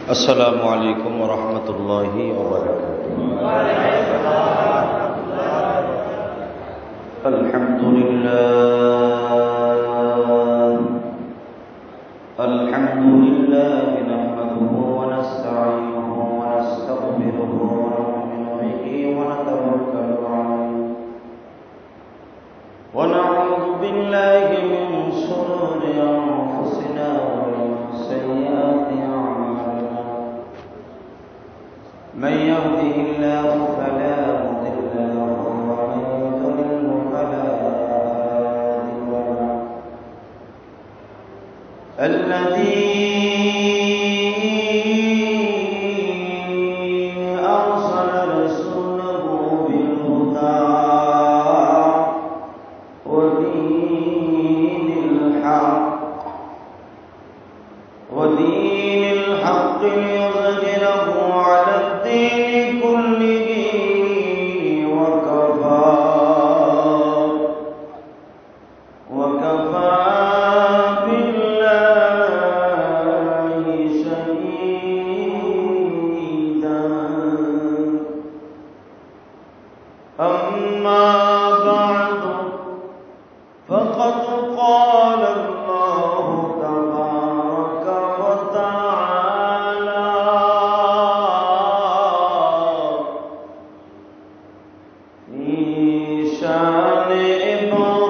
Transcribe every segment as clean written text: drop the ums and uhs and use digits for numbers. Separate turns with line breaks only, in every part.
السلام عليكم ورحمة الله وبركاته. الحمد لله نحمده ونستعينه ونستغفره ونؤمن به ونتوكل عليه ونعوذ بالله من شرور أنفسنا ومن سيئات أعمالنا. من يهده الله فلا مضل له ومن يضلل فلا هادي له. الذي أرسل رسوله بالهدى ودين الحق ليظهره على الدين كله وكفى بالله شهيدا. أما بعد فقد قال الله تبارك وتعالى في شأن إبراهيم: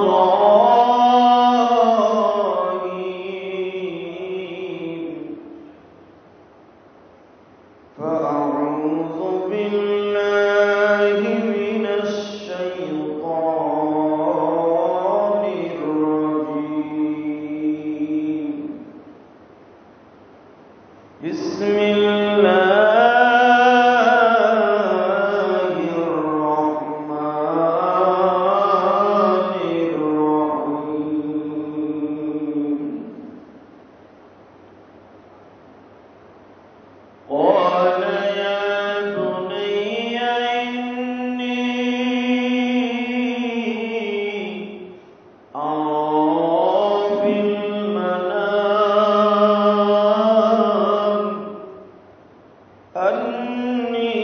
فأعوذ بالله من الشيطان الرجيم. بسم الله الرحمن الرحيم. قال يا بني إني أرى في المنام أني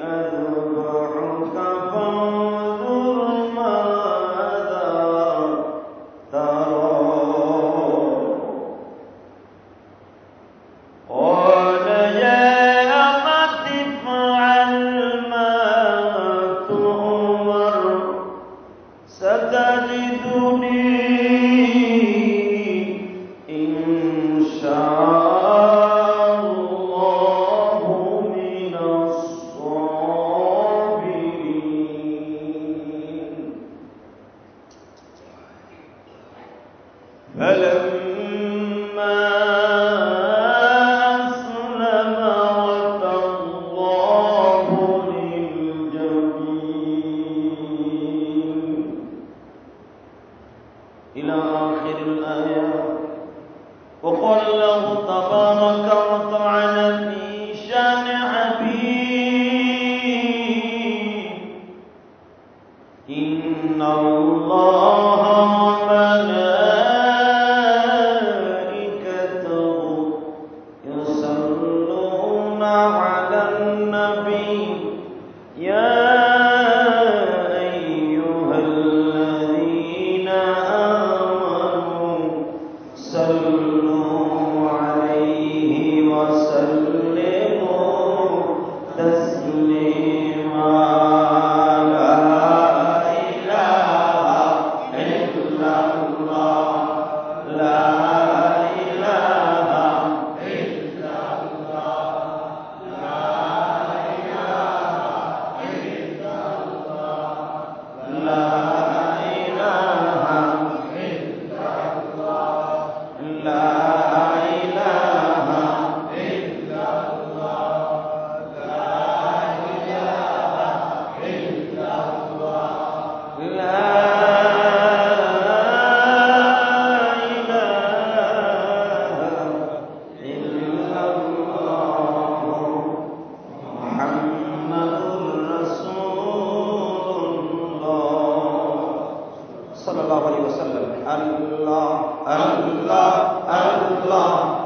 أذبحك فانظر ماذا ترى. قال يا أبت افعل ما تؤمر ستجدني إن شاء الله من الصابرين. فلما أسلم وتلاه للجبين إلى آخر الآية. وقال الله تبارك وتعالى في شأن حبيب: إن الله وملائكته يصلون على النبي يا أيها الذين آمنوا صلوا عليه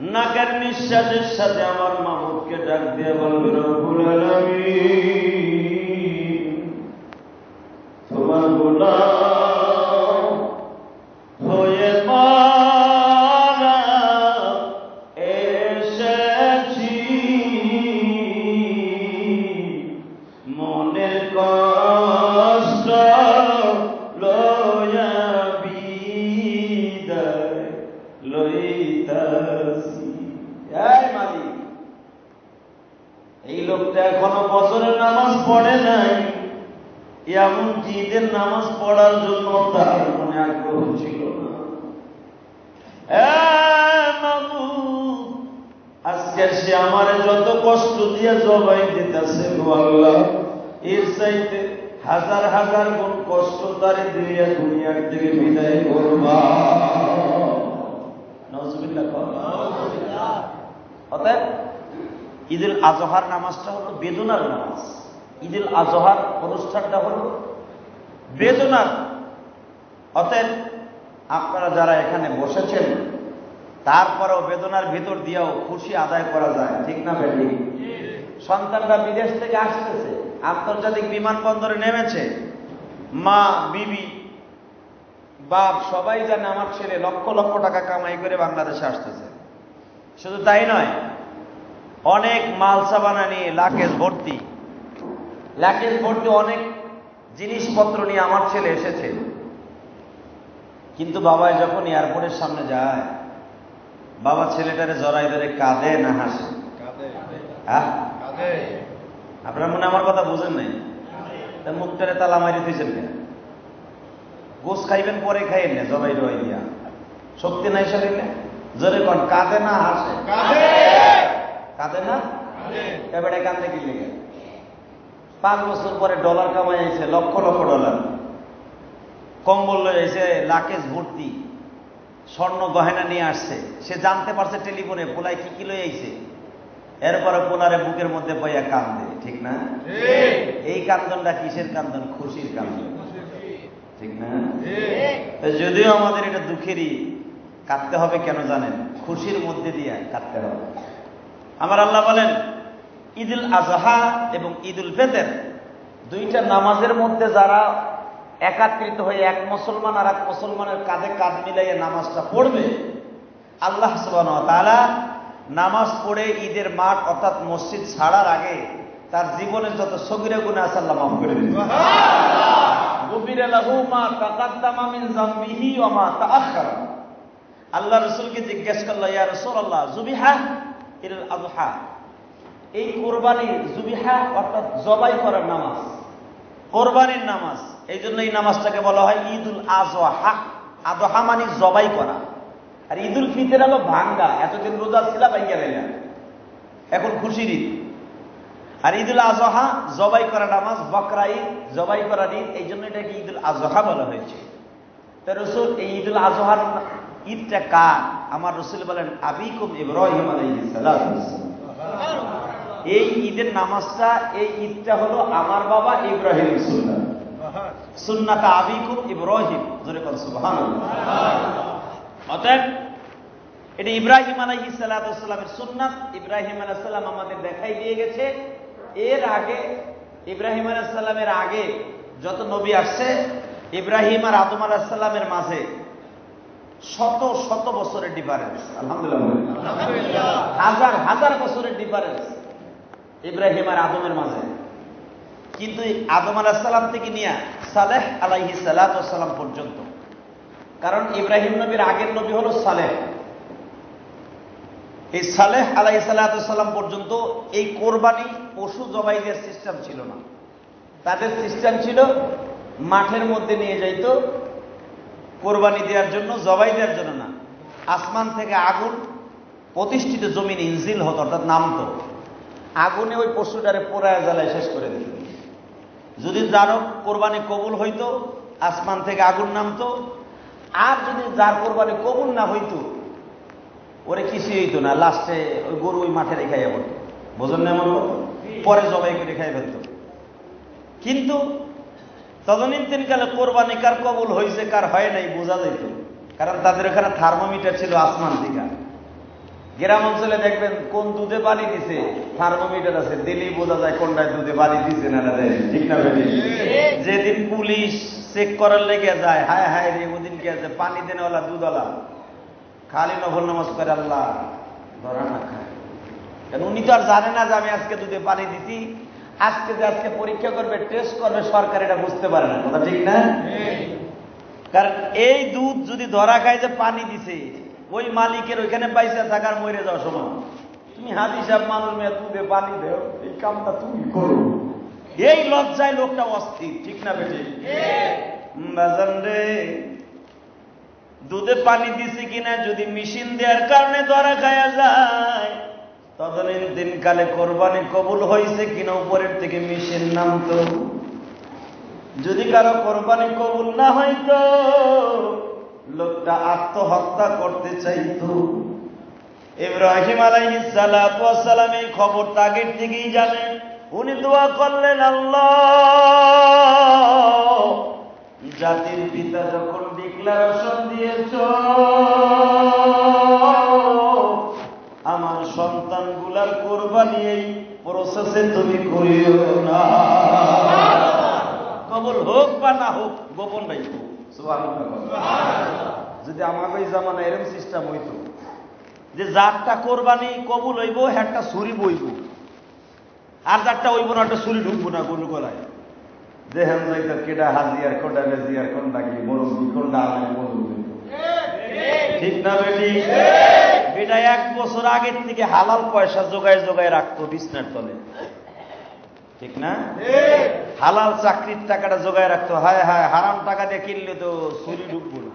নাকের নিঃশ্বাসের সাথে আমার মাবুদকে ডাক দিয়ে বলবেন রব্বুল আলামিন, তোমার গোলাম হয়ে মারা এসেছি, মনের কষ্ট লয়া বিদায় লইতাছি। এই মালিক, এই লোকটা এখনো বছরের নামাজ পড়ে নাই, এমনকি ঈদের নামাজ পড়ার জন্য তার মনে আগ্রহ ছিল না। আজকে সে আমার যত কষ্ট দিয়ে জবাই দিতেছে গো আল্লাহ, এর চাইতে হাজার হাজার গুণ কষ্ট তারে দিয়ে দুনিয়ার থেকে বিদায় করবা। অতএব ঈদুল আজহার নামাজটা হলো বেদনার নামাজ। ঈদুল আজহার অনুষ্ঠানটা হলো বেদনার। অতএব আপনারা যারা এখানে বসেছেন, তারপরেও বেদনার ভিতর দিয়েও খুশি আদায় করা যায়, ঠিক না বেটি? সন্তানরা বিদেশ থেকে আসতেছে, আন্তর্জাতিক বিমানবন্দরে নেমেছে, মা বিবি বাপ সবাই জানে আমার ছেলে লক্ষ লক্ষ টাকা কামাই করে বাংলাদেশে আসতেছে। শুধু তাই নয়, অনেক মাল সাবানা নিয়ে লাগেজ ভর্তি অনেক জিনিসপত্র নিয়ে আমার ছেলে এসেছে। কিন্তু বাবাই যখন এয়ারপোর্টের সামনে যায়, বাবা ছেলেটারে জড়াই ধরে কাঁদে না হাসে? আপনারা মনে আমার কথা বুঝেন নাই? মুখটারে তালা মারি দিয়েছেন কেন? গোস খাইবেন পরে খাইয়েন না, জবাই রয় দিয়া শক্তি নাই শরীরে। জোরে কন, কাঁদে না হাসে? কাঁদে না? এবারে কান্দে কি লেগে? 5 বছর পরে ডলার কামাই আইছে, লক্ষ লক্ষ ডলার, কম্বল লয়ে আইছে লাকেজ ভর্তি, স্বর্ণ গহেনা নিয়ে আসছে। সে জানতে পারছে টেলিফোনে পোলায় কি কি লয়ে আইছে, এরপরে পোলারে বুকের মধ্যে পাইয়া কান্দে, ঠিক না? এই কান্দনটা কিসের কান্দন? খুশির কান্দন, ঠিক না? যদিও আমাদের এটা দুঃখেরই, কাঁদতে হবে কেন জানেন? খুশির মধ্যে দিয়ে কাঁদতে হবে। আমার আল্লাহ বলেন, ঈদুল আজহা এবং ঈদুল ফিতর দুইটা নামাজের মধ্যে যারা একাত্রিত হয়ে এক মুসলমান আর এক মুসলমানের কাঁধে কাঁধ মিলাইয়ে নামাজটা পড়বে, আল্লাহ সুবহানাহু ওয়া তাআলা নামাজ পড়ে ঈদের মাঠ অর্থাৎ মসজিদ ছাড়ার আগে তার জীবনের যত সগীরা গুনাহ আছে আল্লাহ মাফ করে দিবেন। গুফিরা লাহু মা তাকাদ্দামা মিন যামবিহি ওয়া মা তাআখারা। আল্লাহ রাসূলকে জিজ্ঞেস করল, ইয়া রাসূলুল্লাহ, যুবিহা ঈদুল আযহা, এই কোরবানি, যুবিহা অর্থাৎ জবাই করার নামাজ, কোরবানির নামাজ, এই জন্য এই নামাজটাকে বলা হয় ঈদুল আযহা। আযহা মানে জবাই করা, আর ঈদুল ফিতর হলো ভাঙ্গা। এতদিন রোজা ছিল, ভাঙ্গা রইলা, এখন খুশির ঈদ। আর ঈদুল আযহা জবাই করা নামাজ, বকরা ঈদ, জবাই করা ঈদ, এই জন্য এটাকে ঈদুল আযহা বলা হয়েছে। তো রাসূল এই ঈদুল আযহার ঈদটা কার? আমার রাসূল বলেন, আবিকুম ইব্রাহিম আলাইহিস সালাম। এই ঈদের নামাজটা, এই ঈদটা হলো আমার বাবা ইব্রাহিমের সুন্নাত। সুন্নাত আবিকুম ইব্রাহিম, জোরে বল সুবহানাল্লাহ। অতএব এটা ইব্রাহিম আলাইহিস সালামের সুন্নাত। ইব্রাহিম আলাইহিস সালাম আমাদের দেখাই দিয়ে গেছে। এর আগে, ইব্রাহিম আলাইহিস সালামের আগে যত নবী আসছে, ইব্রাহিম আর আদম আলাইহিস সালামের মাঝে শত শত বছরের ডিফারেন্স। আলহামদুলিল্লাহ, হাজার হাজার বছরের ডিফারেন্স ইব্রাহিম আর আদমের মাঝে। কিন্তু আদম আলাইহিস সালাম থেকে নিয়ে সালেহ আলাইহিস সালাম পর্যন্ত, কারণ ইব্রাহিম নবীর আগের নবী হলো সালেহ, এই সালেহ আলাইহিস সালাম পর্যন্ত এই কোরবানি পশু জবাই দেওয়ার সিস্টেম ছিল না। তাদের সিস্টেম ছিল মাঠের মধ্যে নিয়ে যাইত কোরবানি দেওয়ার জন্য, জবাই দেওয়ার জন্য না। আসমান থেকে আগুন প্রতিষ্ঠিত জমিনে ইনজিল হতো, অর্থাৎ নামতো, আগুনে ওই পশুটারে পোড়ায় জ্বালায় শেষ করে দিত। যদি যার কোরবানি কবুল হইতো, আসমান থেকে আগুন নামতো। আর যদি যার কোরবানি কবুল না হইতো, ওরে কিছুই হইতো না, লাস্টে ওই গরু ওই মাঠে রেখাইয়া পড়তো। বোঝেন না? এমন পরে জবাই করে রেখাই ফেলতো। কিন্তু তদনীন্তনকালে কোরবানি কার কবুল হয়েছে কার হয় নাই বোঝা যেত, কারণ তাদের ওখানে থার্মোমিটার ছিল আসমান থেকে। গ্রাম অঞ্চলে দেখবেন কোন দুধে পানি দিছে থার্মোমিটার আছে, দিলেই বোঝা যায় কোনটায় দুধে পানি দিছে না না দেয়, ঠিক না বেশি? যেদিন পুলিশ চেক করার লেগে যায়, হায় হায় রে ওদিন কে আছে পানি দেনেওয়ালা দুধওয়ালা খালি নফল নামাজ করে আল্লাহ ধরা না খায়। কারণ উনি তো আর জানে না যে আমি আজকে দুধে পানি দিছি, আজকে পরীক্ষা করবে, টেস্ট করবে সরকার, এটা বুঝতে পারে না, কথা ঠিক না? কারণ এই দুধ যদি ধরা খায় যে পানি দিছে, ওই মালিকের ওইখানে পয়সা থাকার মরে যাওয়ার সময় তুমি হাজি সাহেব মানুষ মেয়ে দুধে পানি দেও, এই কামটা তুমি করো, এই লজ্জায় লোকটা অস্থির, ঠিক না বেটে? বাজান রে, দুধে পানি দিছে কিনা যদি মেশিন দেওয়ার কারণে ধরা খায়া যায়, তদনীন দিনকালে কোরবানি কবুল হয়েছে কিনা উপরের থেকে মেশিন নামতো। যদি কারো কোরবানি কবুল না হইতো, লোকটা আত্মহত্যা করতে চাইতো। ইব্রাহিম আলাইহিস সালাতু ওয়াস সালাম এই খবরটা আগের থেকেই জানেন। উনি দোয়া করলেন, আল্লাহ, জাতির পিতা যখন ডিক্লারেশন দিয়েছ আমার সন্তানগুলার কোরবানি এই প্রসেসে তুমি করিও না, কবুল হোক বা না হোক গোপন রাখবো। যদি আমাকে এই জামানা এরকম সিস্টেম হইতো যে যারটা কোরবানি কবুল হইব একটা ছুরি বইব, আর যারটা হইব না একটা ছুরি ঢুকবো না গরু গলায়, দেখেন যাইতো কেডা হাজিয়ার কোনটা রেজিয়ার কোনটা কি মুরব্বী কোনটা আলাই মুরব্বী, ঠিক না বেটি? এটা 1 বছর আগের থেকে হালাল পয়সা জোগায় রাখতো বিছনার তলে, ঠিক না? হালাল চাকরির টাকাটা জোগায় রাখতো, হায় হায় হারাম টাকা দিয়ে কিনলে তো ছুরি ঢুকবো না।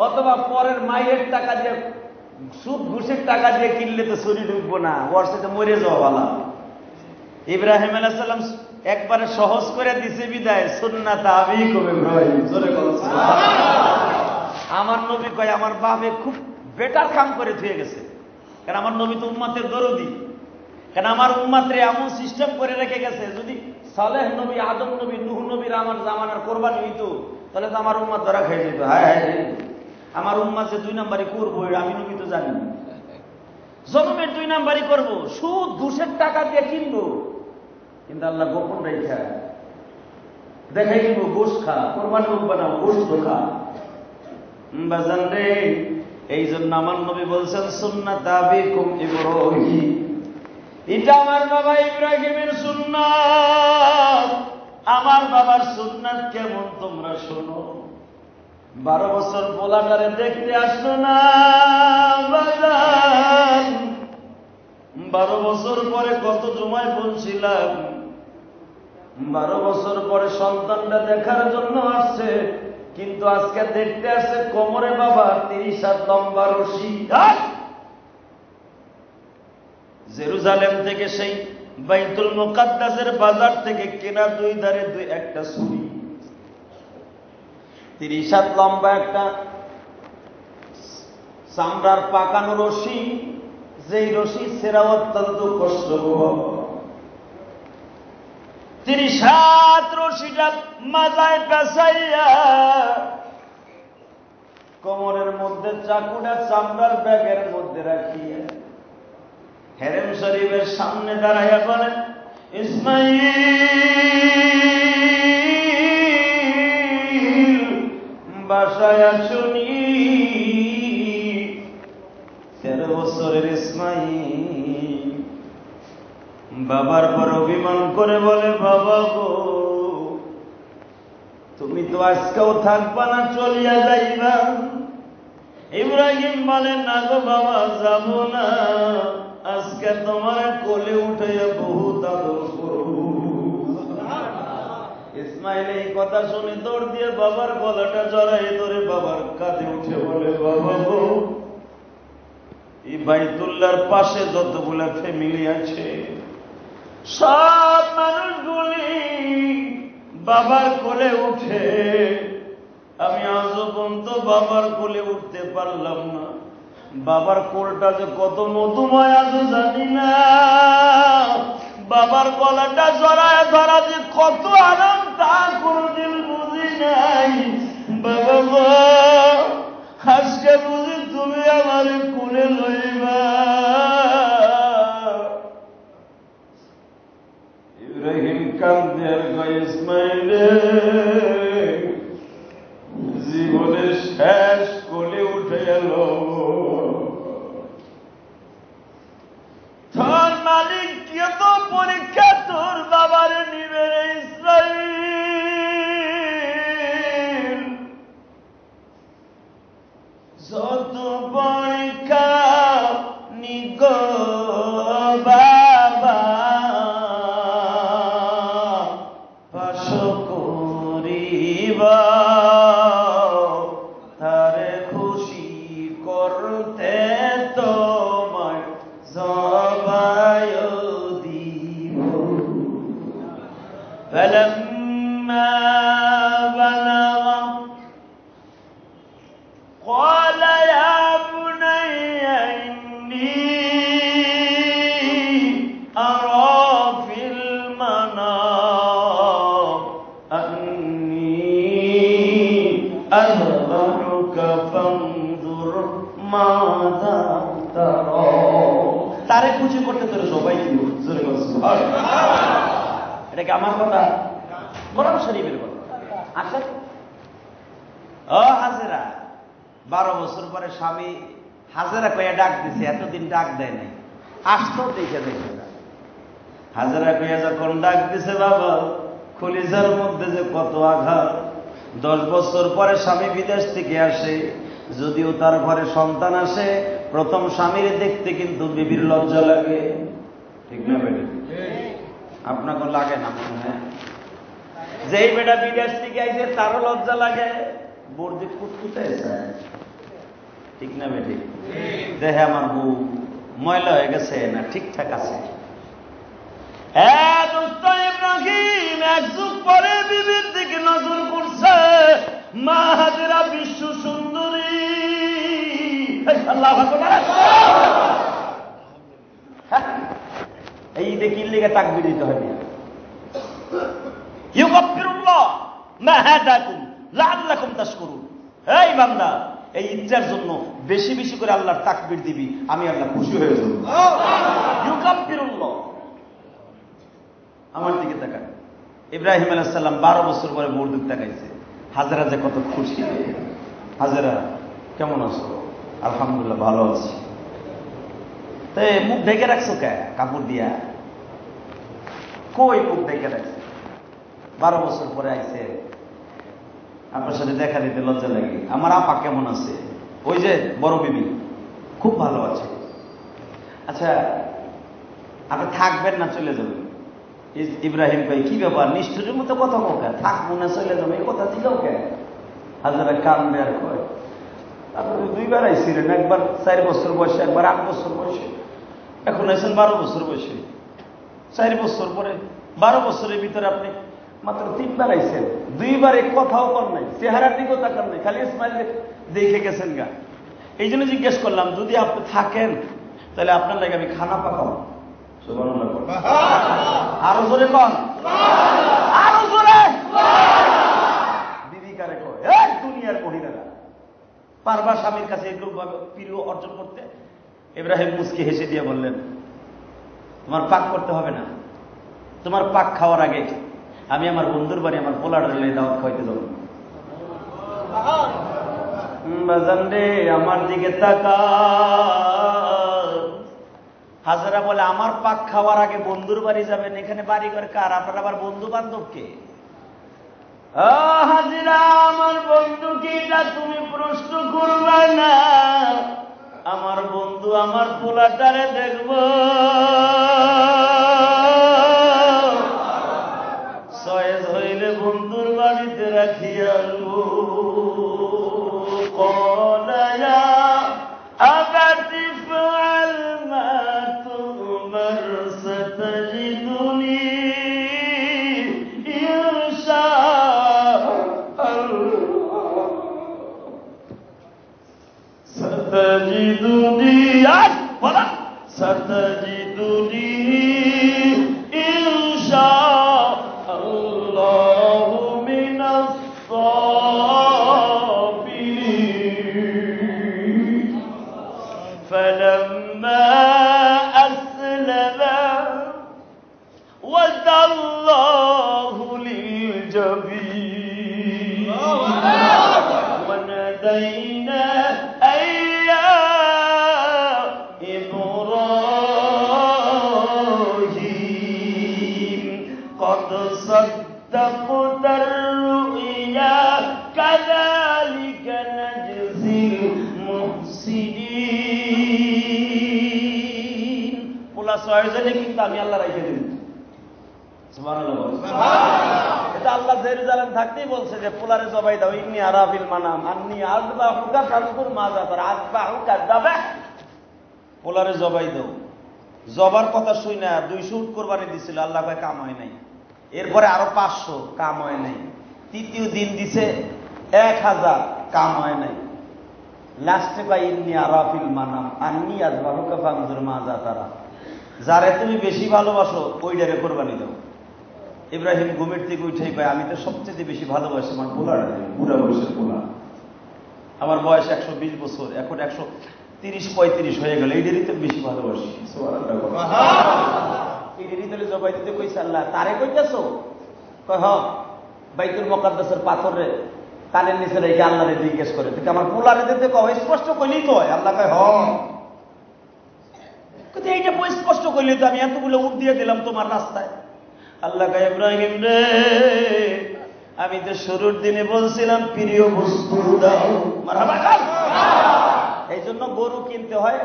অথবা পরের মায়ের টাকা দিয়ে, সুদ ঘুষের টাকা দিয়ে কিনলে তো ছুরি ঢুকবো না, ওর সাথে মরে যাওয়া ভালো। ইব্রাহিম আলাইহিস সালাম একবারে সহজ করে দিছে বিদায়, সুন্নাত আবিকুম ইব্রাহিম, জোরে বলো সুবহানাল্লাহ। আমার নবী কয় আমার বাপে খুব বেটার কাম করে থুয়ে গেছে, কারণ আমার নবী তো উম্মতের দরদি, কারণ আমার উম্মতরে এমন সিস্টেম করে রেখে গেছে, যদি সালেহ নবী, আদম নবী, নূহ নবীর আমার জামানার কোরবানি হইতো তাহলে তো আমার উম্মত ধরা খেয়ে যেত। হায় হায়, আমার উম্মত যে 2 নাম্বারি করবো আমি নবী তো জানি, জন্মের 2 নাম্বারি করবো, সুদ ঘুষের টাকা দিয়ে কিনবো, কিন্তু আল্লাহ গোপন রেখা দেখাই দিব গোশ খা, কোরবানি বানাও গোশ তো খা। বাজান রে, এই জন্য আমার নবী বলছেন সুন্নাত আবিকুম ইব্রাহিম, এটা আমার বাবা ইব্রাহিমের সুন্নাত। আমার বাবার সুন্নাত কেমন তোমরা শোনো। 12 বছর পোলাটারে দেখতে আসলো না বাজান, 12 বছর পরে কত জুমায় বলছিলাম, 12 বছর পরে সন্তানটা দেখার জন্য আসছে, কিন্তু আজকে দেখতে আসছে কোমরে বাবা 30 হাত লম্বা রশি, জেরুজালেম থেকে সেই বাইতুল মুকাদ্দাসের বাজার থেকে কেনা 2 ধারে একটা ছুরি, 30 হাত লম্বা একটা চামড়ার পাকানো রশি, যেই রশি ছেঁড়া অত্যন্ত কষ্টকর। 30 হাত রশিটা মাজায় পেঁচাইয়া কোমরের মধ্যে চাকুটা চামড়ার ব্যাগের মধ্যে রাখিয়া হেরেম শরীফের সামনে দাঁড়াইয়া বলেন, ইসমাইল বাসায় শুনি। 13 বছরের ইসমাইল বাবার পর অভিমান করে বলে, বাবা গো তুমি তো আজকেও থাকবা না, চলিয়া যাইবা। ইব্রাহিম বলে, না গো বাবা যাব না, আজকে তোমার কোলে উঠে বহুত আদর করব। ইসমাইল এই কথা শুনে দৌড় দিয়ে বাবার গলাটা জড়াই ধরে বাবার কাঁধে উঠে বলে, বাবা গো এই বাইতুল্লাহর পাশে যতগুলা ফ্যামিলি আছে সব মানুষগুলি বাবার কোলে উঠে, আমি আজও পর্যন্ত বাবার কোলে উঠতে পারলাম না। বাবার কোলটা যে কত মধুময় আজও জানি না, বাবার গলাটা জড়ায় ধরা যে কত আরাম তা কোনদিন বুঝি নাই। বাবা আজকে বুঝি তুমি আমার কোলে লইবা। ইব্রাহিম কান্দে আর কয় ইসমাইল জীবনের শেষ কোলে উঠে গেল। তোর মালিক কত পরীক্ষা তোর বাবার নিবে রে ইসরাইল। যত পরীক্ষা নিগ বাবা পাশ করিবা, তারে খুশি করতে তোমার জবায় দিব। فلما بلغ قال يا بني إني أرى في المنام أني أذبحك فانظر ماذا ترى। তারে খুশি করতে তোর সবাই দিব। এটা কি আমার কথা? কোরআন শরীফের কথা। আচ্ছা ও হাজেরা, 12 বছর পরে স্বামী হাজেরা কইয়া ডাক দিছে, এতদিন ডাক দেয় নাই, আসতো দেখে দেখে না। হাজেরা কইয়া যখন ডাক দিছে বাবা, খলিজার মধ্যে যে কত আঘাত। 10 বছর পরে স্বামী বিদেশ থেকে আসে, যদিও তার ঘরে সন্তান আসে, প্রথম স্বামীর দেখতে কিন্তু বিবির লজ্জা লাগে, ঠিক না বেটা? আপনাকে লাগে না মনে হয়? যেই বেটা বিদেশ থেকে আইছে তারও লজ্জা লাগে, বর্দি কুটকুটে যায়, ঠিক না বেটি? দেখে আমার বউ ময়লা হয়ে গেছে না ঠিকঠাক আছে। ইব্রাহিম এক যুগ পরে বিবির দিকে নজর করছে, মা হাজেরা বিশ্ব সুন্দরী। আল্লাহু আকবার। এই দেখির লিগে তাকবীর দিতে হবে। ইউকাফিরুল্লাহ মা হাদাকুম লাআল্লাকুম তাশকুরুন। এই বান্দা, এই ইচ্ছার জন্য বেশি বেশি করে আল্লাহর তাকবীর দিবি, আমি আল্লাহ খুশি হয়ে যাব। ইউকাফিরুল্লাহ। আমার দিকে তাকান। ইব্রাহিম আলাইহিস সালাম 12 বছর পরে বউর দিকে তাকাইছে। হাজেরা যে কত খুশি। হাজেরা কেমন আছো? আলহামদুলিল্লাহ ভালো আছি। তো মুখ ঢেকে রাখছো কে কাপড় দিয়া? কই মুখ ঢেকে রাখছে? 12 বছর পরে আইছে, আপনার সাথে দেখা দিতে লজ্জা লাগে। আমার আপা কেমন আছে? ওই যে বড় বিবি খুব ভালো আছে। আচ্ছা আপনি থাকবেন না চলে যাবেন? ইব্রাহিম ভাই কি ব্যাপার, নিষ্ঠুরের মতো কথা কোকা, থাকবো না চলে যাবো এই কথা দিলেও কে? হাজারা কান্দে আর কয় আপনি 2 বার আইছিলেন, একবার 4 বছর বয়সে, একবার 8 বছর বয়সে, এখন আইছেন 12 বছর বয়সে। 4 বছর পরে 12 বছরের ভিতরে আপনি মাত্র 3 বার আইছেন, 2 বারে কথাও কর নাই, চেহারার দিকেও তাকান নাই, খালি স্মাইল দেখে গেছেন গা। এই জন্য জিজ্ঞেস করলাম, যদি আপনি থাকেন তাহলে আপনার লাগে আমি খানা পাকাবো। আরো জোরে কন, আরো জোরে। দিদি কারে কয় দুনিয়ার মহিলারা পারবা স্বামীর কাছে এগুলো প্রিয় অর্জন করতে? ইব্রাহিম মুস্কি হেসে দিয়ে বললেন, তোমার পাক করতে হবে না, তোমার পাক খাওয়ার আগে আমি আমার বন্ধুর বাড়ি আমার পোলার দাওয়াত খাইতে যাব। বাজান রে আমার দিকে তাকা। হাজারা বলে, আমার পাক খাওয়ার আগে বন্ধুর বাড়ি যাবেন? এখানে বাড়ি ঘর কার? আপনার আবার বন্ধু বান্ধব কে? হাজিরা আমার বন্ধু কি এটা তুমি প্রশ্ন করবে না? আমার বন্ধু আমার পোলাটারে দেখব, সয়েজ হইলে বন্ধুর বাড়িতে রাখি আসবো। কলায়া আবাতি ফাল মা তুমার সাতাজিদুনি ستجدني إن شاء الله من الصابرين। যাবি ونادينا أيا إبراهيم قد صدقت الرؤيا كذلك نجزي المحسنين পোলা 6 জনে কিন্তু আমি আল্লাহ রাইখে দেব এটা আল্লাহ জেরুজালেম থাকতেই বলছে যে পোলারে জবাই দাও ইন্নী আরাফিল মানাম আন্নী আযবাহুকা ফানজুর মাযা তারা আযবাহুকা যাবাহ পোলারে জবাই দাও জবার কথা শুই না 200 উট কোরবানি দিছিল আল্লাহ কয় কাম হয় নাই এরপরে আরো 500 কাম হয় নাই তৃতীয় দিন দিছে 1000 কাম হয় নাই লাস্টে কয় ইন্নী আরাফিল মানাম আন্নী আযবাহুকা ফানজুর মাযা তারা যারে তুমি বেশি ভালোবাসো ওইটারে কোরবানি দাও ইব্রাহিম ঘুমের থেকে উঠেই কয় আমি তো সবচেয়ে বেশি ভালোবাসি আমার পোলার বুড়া বয়সের পোলা আমার বয়স 120 বছর এখন 130-35 হয়ে গেল এইটারই তো বেশি ভালোবাসি এইটারই তাহলে জবাই দিতে কইছে আল্লাহ তারে কইতেছো কয় হ বাইতুল মুকাদ্দাসের পাথরে কানের নিচে রেখে আল্লাহরে জিজ্ঞেস করে তুই আমার পোলারে দিতে কয় স্পষ্ট কইলেই তো হয় আল্লাহ কয় হ কিন্তু এইটা স্পষ্ট করলে তো আমি এতগুলো উট দিয়ে দিলাম তোমার রাস্তায় আল্লাহ কয় ইব্রাহিম রে আমি তো শুরুর দিনে বলছিলাম প্রিয় বস্তু দাও মারহাবা এই জন্য গরু কিনতে হয়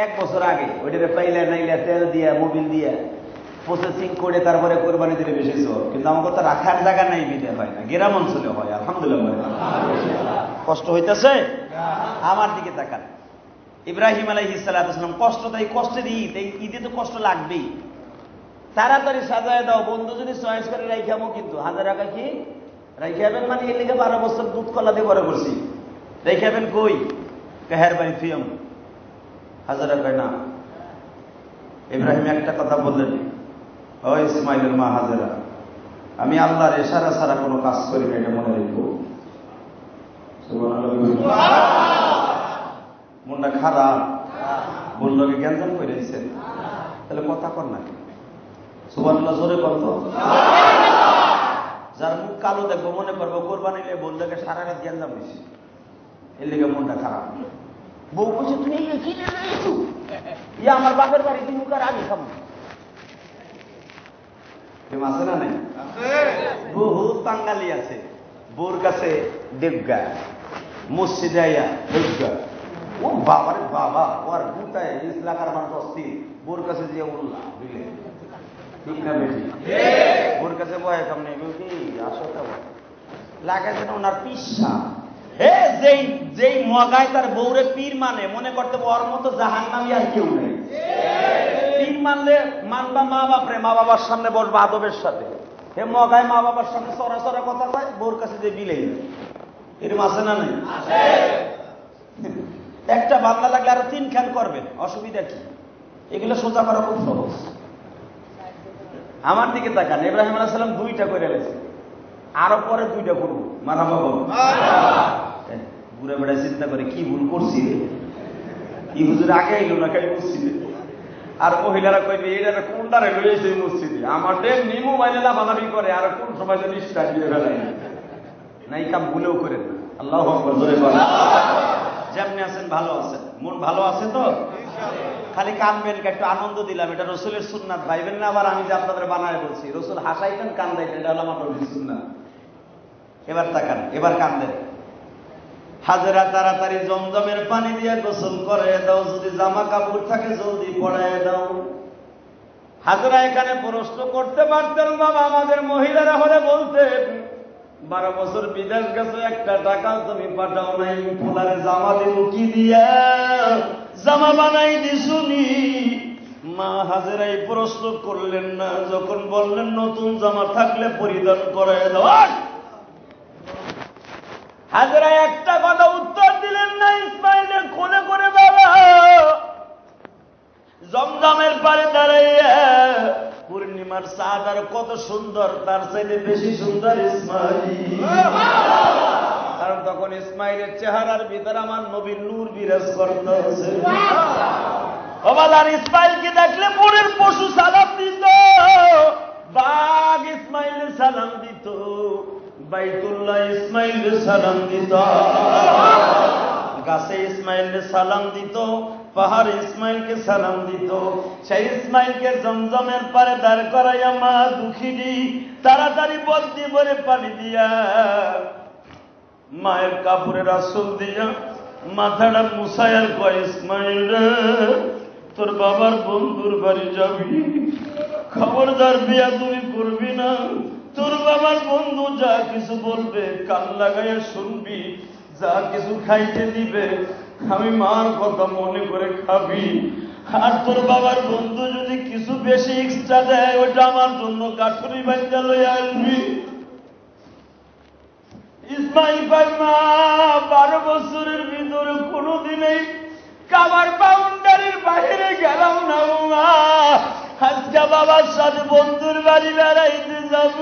1 বছর আগে ওইটারে পাইলে নাইলে তেল দিয়া মোবিল দিয়া প্রসেসিং করে তারপরে কোরবানি দিলে বেশি সব কিন্তু আমাকে তো রাখার জায়গা নাই বিদে হয় না গ্রাম অঞ্চলে হয় আলহামদুলিল্লাহ কষ্ট হইতেছে আমার দিকে তাকান ইব্রাহিম আলাইহিস সালাম কষ্ট তাই কষ্টের ঈদ এই ঈদে তো কষ্ট লাগবেই তাড়াতাড়ি সাজায় দাও বন্ধু যদি চয়েস করে রাইখামো কিন্তু 1000 টাকা কি রাইখাবেন মানে এর লিগে 12 বছর দুধ কলা দিয়ে বড় করছি রাইখাবেন কই কাহের বাড়ি ফিয়ম 1000 টাকা না ইব্রাহিম একটা কথা বললেন ও ইসমাইলের মা হাজেরা আমি আল্লাহর ইশারা ছাড়া কোনো কাজ করি না এটা মনে রাখবো সুবহানাল্লাহ মনটা খারাপ বললোকে জ্ঞান করে দিচ্ছেন তাহলে কথা কর না সুবহানাল্লাহ জোরে কত যার মুখ কালো দেখবো মনে করবো কোরবানি নিয়ে বললোকে সারা রাত জ্ঞান হয়েছে এর লেগে মনটা খারাপ বউ বলছে তুমি আমার বাপের বাড়ি তুমি মুখ আর আমি খাবো আছে না নাই বহুত বাঙালি আছে বোর কাছে দেবগা মসজিদে আইয়া দেবগা ও বাবা রে বাবা ওর গুটায় ইসলাকার মানুষ অস্থির বোর কাছে যে উল্লাহ বুঝলে ঠিক না বেশি বোর কাছে বয় সামনে কি আসো লাগে যেন ওনার পিসা হে যেই মগায় তার বউরে পীর মানে মনে করতে ওর মতো জাহান্নামী আর কেউ নেই পীর মানলে মানবা মা বাপরে মা বাবার সামনে বসবা আদবের সাথে হে মগায় মা বাবার সামনে সরা সরা কথা কয় বউর কাছে যে বিলেই এরকম আছে না নাই একটা বাংলা লাগলে আরো 3 খান করবেন অসুবিধা কি এগুলো সোজা করা খুব সহজ আমার দিকে তাকান ইব্রাহিম আলাইহিস সালাম 2টা করে গেছে আরো পরে 2টা করবো মারহাবা বলো বুড়া বেড়া চিন্তা করে কি ভুল করছি কি হুজুর আগে এলো না খাই মসজিদে আর মহিলারা কইবে এটা কোনটারে লইছে মসজিদে আমাদের নিমু বাইলে লাফালাফি করে আর কোন সময় যেন স্টার্ট দিয়ে ফেলাই নাই কাম ভুলেও করেন না আল্লাহু আকবার জোরে বলেন যেমনি আছেন ভালো আছেন মন ভালো আছে তো খালি কানবেন একটু আনন্দ দিলাম এটা রসুলের সুন্নাত ভাইবেন না আবার আমি যে আপনাদের বানায় বলছি রসুল হাসাইতেন কান্দাইতেন এটা হলো আমার নবীর সুন্নাত এবার তাকান এবার কান্দেন হাজেরা তাড়াতাড়ি জমজমের পানি দিয়ে গোসল করে দাও যদি জামা কাপড় থাকে জলদি পরায় দাও হাজেরা এখানে প্রশ্ন করতে পারতেন বাবা আমাদের মহিলারা হলে বলতেন 12 বছর বিদেশ গেছো একটা টাকাও তুমি পাঠাও নাই পোলারে জামা দিব কি দিয়া জামা বানাই দিছুনি মা হাজেরাই প্রশ্ন করলেন না যখন বললেন নতুন জামা থাকলে পরিধান করায় দাও হাজেরা একটা কথা উত্তর দিলেন না ইসমাইলের কোলে করে বাবা জমজমের পারে দাঁড়াইয়া পূর্ণিমার চাঁদ আর কত সুন্দর তার চাইতে বেশি সুন্দর ইসমাইল কারণ তখন ইসমাইলের চেহারার ভিতরে আমার নবীর নূর বিরাজ করতেছে ওবালার ইসমাইলকে দেখলে মনের পশু সালাম দিত বাঘ ইসমাইলের সালাম দিত ইসমাইলকে সালাম দিত, গাছে ইসমাইলকে সালাম দিত, পাহাড়ে ইসমাইলকে সালাম দিত। সেই ইসমাইলকে জমজমের পারে দাঁড় করাইয়া মা দুঃখিনী তাড়াতাড়ি বলতি ভরে পানি দিয়া মায়ের কাপড়ের আসল দিয়া মাথাটা মুছায়ার কয়, ইসমাইল রে তোর বাবার বন্ধুর বাড়ি যাবি, খবরদার বেয়াদবি করবি না, তোর বাবার বন্ধু যা কিছু বলবে কান লাগাইয়া শুনবি, যা কিছু খাইতে দিবে আমি মার কথা মনে করে খাবি, আর তোর বাবার বন্ধু যদি কিছু বেশি এক্সট্রা দেয় ওটা আমার জন্য কাঠুরি বাচ্চা লইয়া আসবি। ইসমাইল ভাই মা 12 বছরের ভিতরে কোনোদিনই কাবার বাউন্ডারির বাইরে গেলাম না মা, আজকে বাবার সাথে বন্ধুর বাড়ি বেড়াইতে যাব,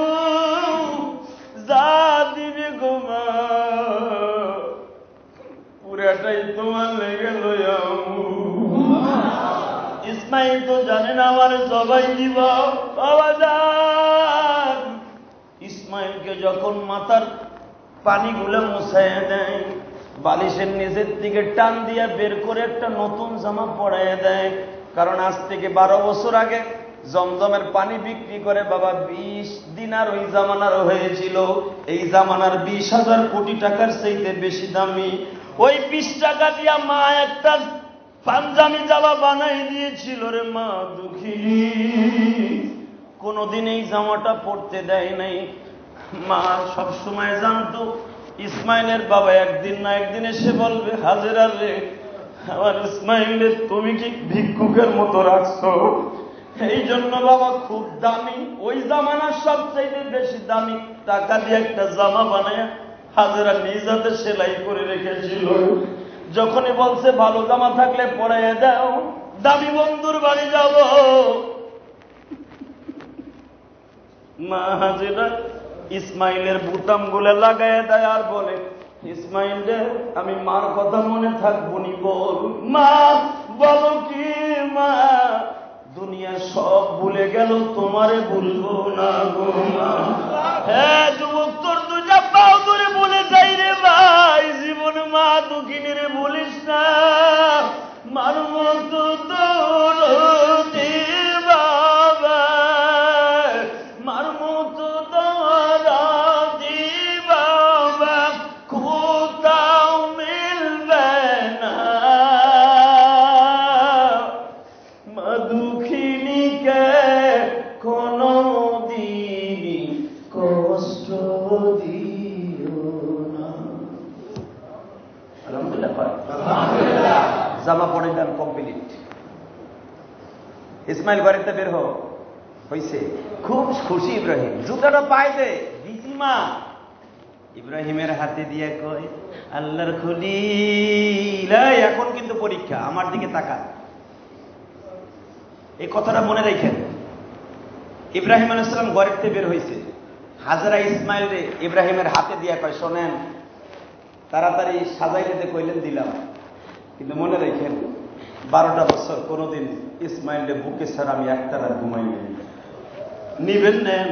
যা দিবে গো মা পুরাটাই তোমার লেগে লইয়াও। ইসমাইল তো জানে না আমার জবাই দিব বাবা যান। ইসমাইলকে যখন মাথার পানিগুলো মুছাইয়া দেয়, বালিশের নিচের দিকে টান দিয়া বের করে একটা নতুন জামা পরাইয়া দেয়, কারণ আজ থেকে 12 বছর আগে জমজমের পানি বিক্রি করে বাবা 20 দিনার ওই জামানার হয়েছিল, এই জামানার 20,000 কোটি টাকার চাইতে বেশি দামি। ওই 20 টাকা দিয়া মা একটা পাঞ্জাবি জামা বানাই দিয়েছিল রে মা দুঃখিনী, কোনদিন এই জামাটা পরতে দেয় নাই। মা সব সময় জানতো ইসমাইলের বাবা একদিন না একদিন এসে বলবে, হাজেরা রে আমার ইসমাইলের তুমি কি ভিক্ষুকের মতো রাখছো, এই জন্য বাবা খুব দামি, ওই জামানার সবচাইতে বেশি দামি টাকা দিয়ে একটা জামা বানায় হাজেরা নিজ হাতে সেলাই করে রেখেছিল। যখনই বলছে ভালো জামা থাকলে পরাইয়া দাও, দামি বন্ধুর বাড়ি যাব, মা হাজেরা ইসমাইলের বুতাম গুলো লাগাইয়া দেয় আর বলে, ইসমাইল রে আমি মার কথা মনে থাকবো নি বল। মা বলো কি মা, দুনিয়া সব ভুলে গেল তোমারে ভুলবো না গো মা। হ্যাঁ যুবক তোর দুটা পাও ধরে বলে যাই রে ভাই, জীবনে মা দুঃখিনীরে বলিস না, মার মতো তোর বাবা, মার মতো তোর বাবা কোথাও মিলবে না, মা দুঃখিনীকে কোনো দিনই কষ্ট দিও না। আলহামদুলিল্লাহ, জামা পড়ে দেন কমপ্লিট। ইসমাইল বাড়িতে বের হইছে, খুব খুশি ইব্রাহিম, জুতাটা পাই দে দিছি মা। ইব্রাহিমের হাতে দিয়ে কয়, আল্লাহর খলিল এখন কিন্তু পরীক্ষা, আমার দিকে তাকান, এই কথাটা মনে রাখেন। ইব্রাহিম আলাইহিস সালাম ঘরেতে বের হইছে, হাজেরা ইসমাইল রে ইব্রাহিমের হাতে দিয়ে কয়, শোনেন তাড়াতাড়ি সাজাই দিতে কইলেন দিলাম, কিন্তু মনে রাখেন 12টা বছর কোনোদিন ইসমাইল বুকে ছাড়া আমি একটা রাত ঘুমাই নিবেন নেন,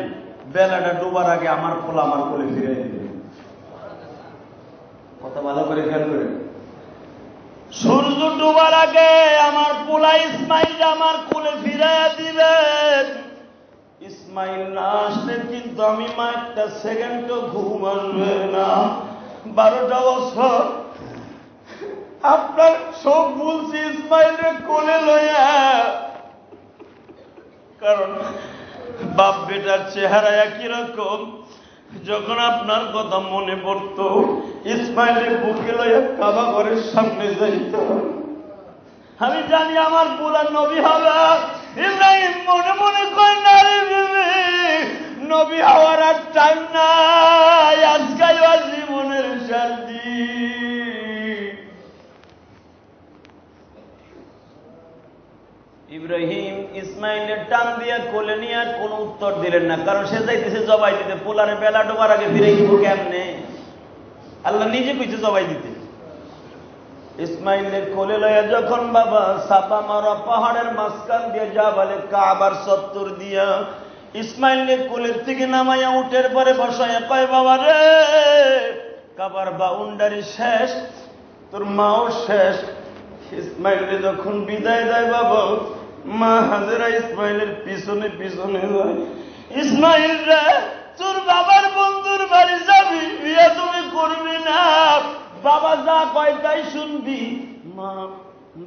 বেলাটা ডুবার আগে আমার পোলা আমার কোলে ফিরাই দিবেন। কথা ভালো করে খেয়াল করেন, সূর্য ডুবার আগে আমার পোলা ইসমাইল আমার কোলে ফিরাইয়া দিবেন। ইসমাইল না আসলে কিন্তু আমি মা একটা সেকেন্ডও ঘুম আসবে না। 12টা বছর আপনার সব বলছি ইসমাইলের কোলে লইয়া, কারণ বাপ বেটার চেহারা একই রকম। যখন আপনার কথা মনে পড়ত ইসমাইলের বুকে লইয়া কাবা ঘরের সামনে যাইত, আমি জানি আমার পোলা নবী হবে। ইব্রাহিম মনে মনে কয়, না রে বিবি, নবী হওয়ার আর টাইম নাই, আজকাল জীবনের শান্তি। ইব্রাহিম ইসমাইলের টান দিয়া কোলে নিয়ে আর কোনো উত্তর দিলেন না, কারণ সে যাইতেছে জবাই দিতে, পোলারে বেলা ডোবার আগে ফিরে দিব কেমনে, আল্লাহ নিজে কইছে জবাই দিতে। ইসমাইলের কোলে লইয়া যখন বাবা সাফা মারা পাহাড়ের মাঝখান দিয়ে যা বলে কাবার চত্বর দিয়া ইসমাইলের কোলের থেকে নামাইয়া উঠের পরে বসাইয়া কয়, বাবা রে কাবার বাউন্ডারি শেষ, তোর মাও শেষ। ইসমাইলকে যখন বিদায় দেয় বাবা, মা হাজেরা ইসমাইলের পিছনে পিছনে যায়। ইসমাইল রে, তোর বাবার বন্ধুর বাড়ি যাবি, বিয়ে তুমি করবি না, বাবা যা কয় তাই শুনবি। মা,